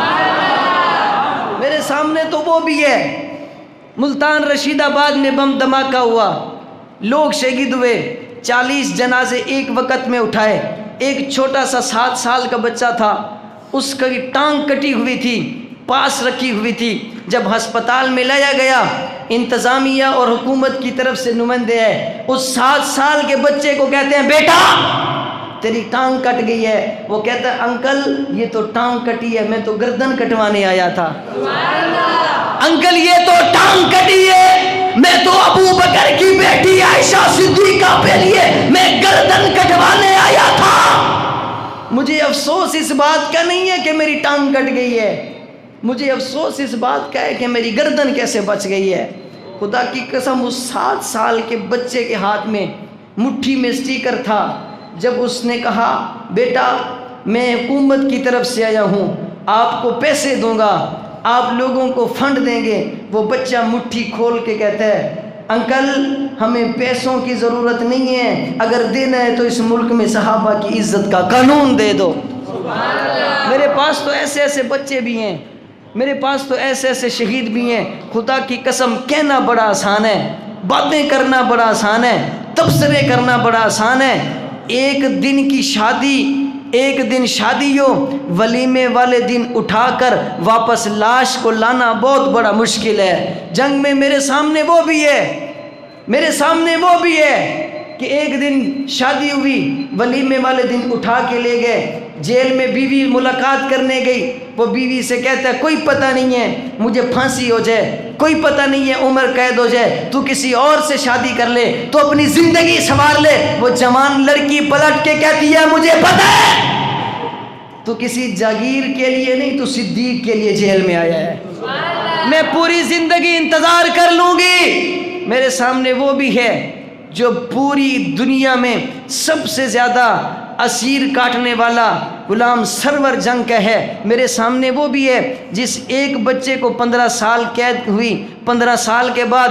میرے سامنے تو وہ بھی ہے. ملتان رشید آباد میں بم دھماکہ ہوا، لوگ شہید ہوئے، 40 جنازے ایک وقت میں اٹھائے. ایک چھوٹا سا 7 سال کا بچہ تھا، اس کی ٹانگ کٹی ہوئی تھی، پاس رکھی ہوئی تھی. جب ہسپتال میں لایا گیا، انتظامیہ اور حکومت کی طرف سے نمائندے ہیں، اس 7 سال کے بچے کو کہتے ہیں، بیٹا تیری ٹانگ کٹ گئی ہے. وہ کہتا ہے، انکل یہ تو ٹانگ کٹی ہے، میں تو گردن کٹوانے آیا تھا. انکل یہ تو ٹانگ کٹی ہے، میں تو ابو بکر کی بیٹی عائشہ صدیقہ پہ لیے میں گردن کٹوانے آیا تھا. مجھے افسوس اس بات کا نہیں ہے کہ میری ٹانگ کٹ گئی ہے، مجھے افسوس اس بات کا ہے کہ میری گردن کیسے بچ گئی ہے. خدا کی قسم اس 7 سال کے بچے کے ہاتھ میں مٹھی میں اسٹیکر تھا. جب اس نے کہا، بیٹا میں حکومت کی طرف سے آیا ہوں، آپ کو پیسے دوں گا، آپ لوگوں کو فنڈ دیں گے، وہ بچہ مٹھی کھول کے کہتا ہے، انکل ہمیں پیسوں کی ضرورت نہیں ہے، اگر دینا ہے تو اس ملک میں صحابہ کی عزت کا قانون دے دو. میرے پاس تو ایسے ایسے بچے بھی ہیں، میرے پاس تو ایسے ایسے شہید بھی ہیں. خدا کی قسم کہنا بڑا آسان ہے، باتیں کرنا بڑا آسان ہے، تبصرے کرنا بڑا آسان ہے. ایک دن کی شادی، ایک دن شادی ہو، ولیمے والے دن اٹھا کر واپس لاش کو لانا بہت بڑا مشکل ہے. جنگ میں میرے سامنے وہ بھی ہے، میرے سامنے وہ بھی ہے کہ ایک دن شادی ہوئی، ولیمے والے دن اٹھا کے لے گئے. جیل میں بیوی ملاقات کرنے گئی، وہ بیوی سے کہتا ہے، کوئی پتہ نہیں ہے مجھے پھانسی ہو جائے، کوئی پتہ نہیں ہے عمر قید ہو جائے، تو کسی اور سے شادی کر لے، تو اپنی زندگی سنوار لے. وہ جوان لڑکی پلٹ کے کہتی ہے، مجھے پتہ ہے تو کسی جاگیر کے لیے نہیں، تو صدیق کے لیے جیل میں آیا ہے، میں پوری زندگی انتظار کر لوں گی. میرے سامنے وہ بھی ہے جو پوری دنیا میں سب سے زیادہ اسیر کاٹنے والا غلام سرور جنگ کا ہے. میرے سامنے وہ بھی ہے جس ایک بچے کو 15 سال قید ہوئی. 15 سال کے بعد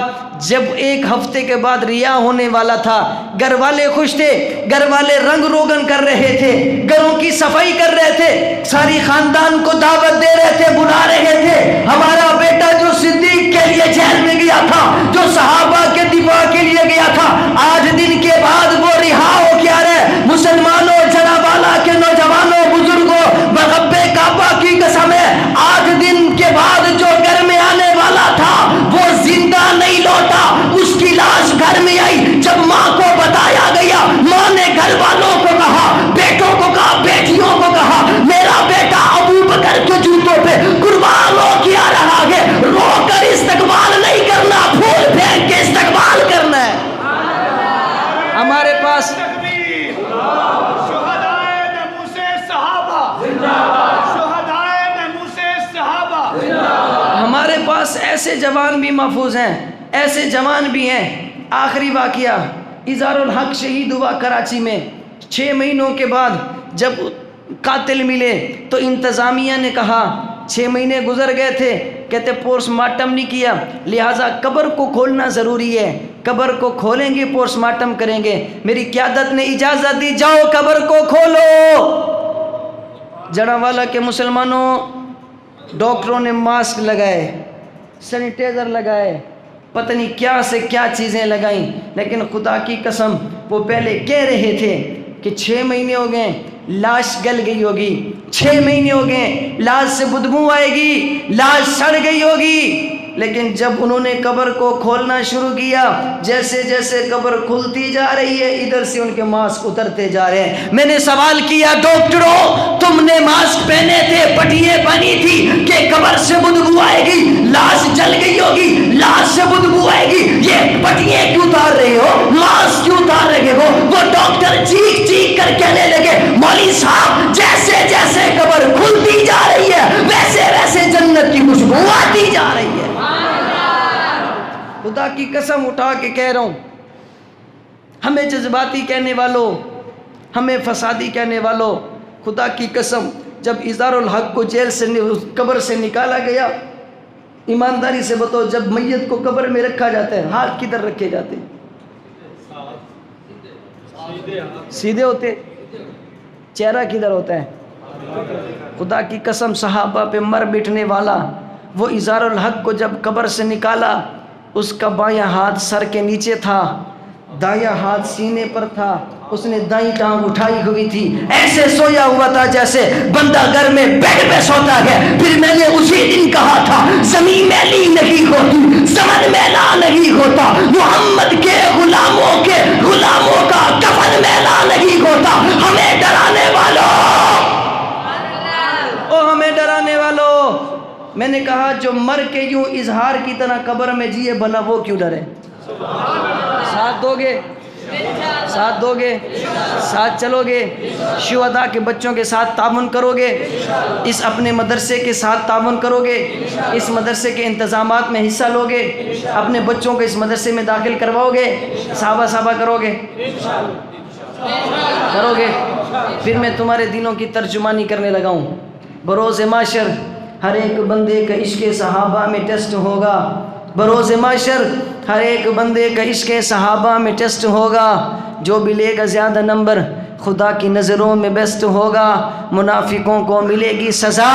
جب ایک ہفتے کے بعد رہا ہونے والا تھا، گھر والے خوش تھے، گھر والے رنگ روگن کر رہے تھے، گھروں کی صفائی کر رہے تھے، ساری خاندان کو دعوت دے رہے تھے، بلا رہے تھے. ہمارا بیٹا جو صدیق کے لیے جیل میں گیا تھا، جو صحابہ کے دفاع کے لیے گیا تھا، آج دن کے بعد وہ رہا ہو کے آ رہے. مسلمانوں، جناب والا کے نوجوانوں، بزرگوں، برب کعبہ کی قسم ہے، آج دن کے بعد جو گھر میں آنے والا تھا وہ زندہ نہیں لوٹا. اس کی لاش گھر میں آئی. جب ماں کو بتایا گیا، ماں نے گھر والوں کو کہا، بیٹوں کو کہا، بیٹیوں کو کہا، میرا بیٹا ابو بکر کے جوتوں پہ قربان ہو کے آ رہا ہے. رو کر استقبال نہیں کرنا، پھول پاس تکبیر، شہدائے ناموس صحابہ، شہدائے ناموس صحابہ، ہمارے پاس ایسے جوان بھی محفوظ ہیں، ایسے جوان بھی ہیں. آخری واقعہ اظہار الحق شہید ہوا کراچی میں. 6 مہینوں کے بعد جب قاتل ملے تو انتظامیہ نے کہا 6 مہینے گزر گئے تھے، کہتے پوسٹ مارٹم نہیں کیا، لہٰذا قبر کو کھولنا ضروری ہے، قبر کو کھولیں گے پوسٹ مارٹم کریں گے. میری قیادت نے اجازت دی، جاؤ قبر کو کھولو. جڑاوالا کے مسلمانوں، ڈاکٹروں نے ماسک لگائے، سینیٹائزر لگائے، پتہ نہیں کیا سے کیا چیزیں لگائیں، لیکن خدا کی قسم وہ پہلے کہہ رہے تھے کہ 6 مہینے ہو گئے لاش گل گئی ہوگی، 6 مہینے ہو گئے لاش سے بدبو آئے گی، لاش سڑ گئی ہوگی. لیکن جب انہوں نے قبر کو کھولنا شروع کیا، جیسے جیسے قبر کھلتی جا رہی ہے ادھر سے ان کے ماسک اترتے جا رہے ہیں. میں نے سوال کیا، ڈاکٹروں تم نے ماسک پہنے تھے، پٹیاں بنی تھی کہ قبر سے بدبو آئے گی، لاش جل گئی ہوگی، لاش سے بدبو آئے گی، یہ پٹیاں کیوں اتار رہے ہو، ماسک کیوں اتار رہے ہو؟ وہ ڈاکٹر چیخ چیخ کر کہنے لگے، مولوی صاحب جیسے جیسے قبر کھلتی جا رہی ہے ویسے ویسے جنت کی خوشبو آتی جا رہی ہے. خدا کی قسم اٹھا کے کہہ رہا ہوں، ہمیں جذباتی کہنے والوں، ہمیں فسادی کہنے والوں، خدا کی قسم جب اظہار الحق کو جیل سے قبر سے نکالا گیا، ایمانداری سے بتاؤ جب میت کو قبر میں رکھا جاتا ہے ہاتھ کدھر رکھے جاتے ہیں؟ سیدھے ہوتے، چہرہ کدھر ہوتا ہے؟ خدا کی قسم صحابہ پہ مر مٹنے والا وہ اظہار الحق کو جب قبر سے نکالا، اس کا بایاں ہاتھ سر کے نیچے تھا، دایاں ہاتھ سینے پر تھا، اس نے دائیں ٹانگ اٹھائی ہوئی تھی، ایسے سویا ہوا تھا جیسے بندہ گھر میں بیڈ پہ سوتا ہے. پھر میں نے اسی دن کہا تھا زمین میلی نہیں ہوتی، زمن میلا نہیں ہوتا، محمد کے غلاموں کا کفن میلا نہیں ہوتا. ہمیں ڈرانے والوں، ہمیں ڈرانے والوں، میں نے کہا جو مر کے یوں اظہار کی طرح قبر میں جیے بنا وہ کیوں ڈرے؟ ساتھ دو گے؟ ساتھ دو گے؟ ساتھ چلو گے؟ شہداء کے بچوں کے ساتھ تعاون کرو گے؟ اس اپنے مدرسے کے ساتھ تعاون کرو گے؟ اس مدرسے کے انتظامات میں حصہ لو گے؟ اپنے بچوں کو اس مدرسے میں داخل کرواؤ گے؟ صحابہ کرو گے؟ کرو گے؟ پھر میں تمہارے دینوں کی ترجمانی کرنے لگا ہوں. بروز معاشر ہر ایک بندے کا عشق صحابہ میں ٹیسٹ ہوگا. بروز معاشر ہر ایک بندے کا عشق صحابہ میں ٹیسٹ ہوگا. جو بھی لے گا زیادہ نمبر خدا کی نظروں میں بیسٹ ہوگا. منافقوں کو ملے گی سزا،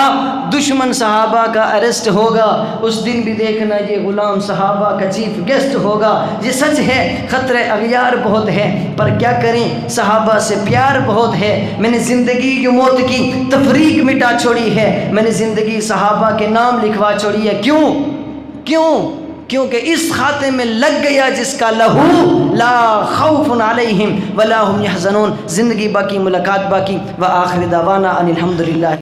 دشمن صحابہ کا اریسٹ ہوگا. اس دن بھی دیکھنا یہ غلام صحابہ کا چیف گیسٹ ہوگا. یہ سچ ہے خطرے اغیار بہت ہے، پر کیا کریں صحابہ سے پیار بہت ہے. میں نے زندگی کی موت کی تفریق مٹا چھوڑی ہے، میں نے زندگی صحابہ کے نام لکھوا چھوڑی ہے. کیونکہ اس خاتے میں لگ گیا جس کا لہو لا خوف علیہم ولا هم يحزنون. زندگی باقی، ملاقات باقی. وآخر دعوانا ان الحمدللہ.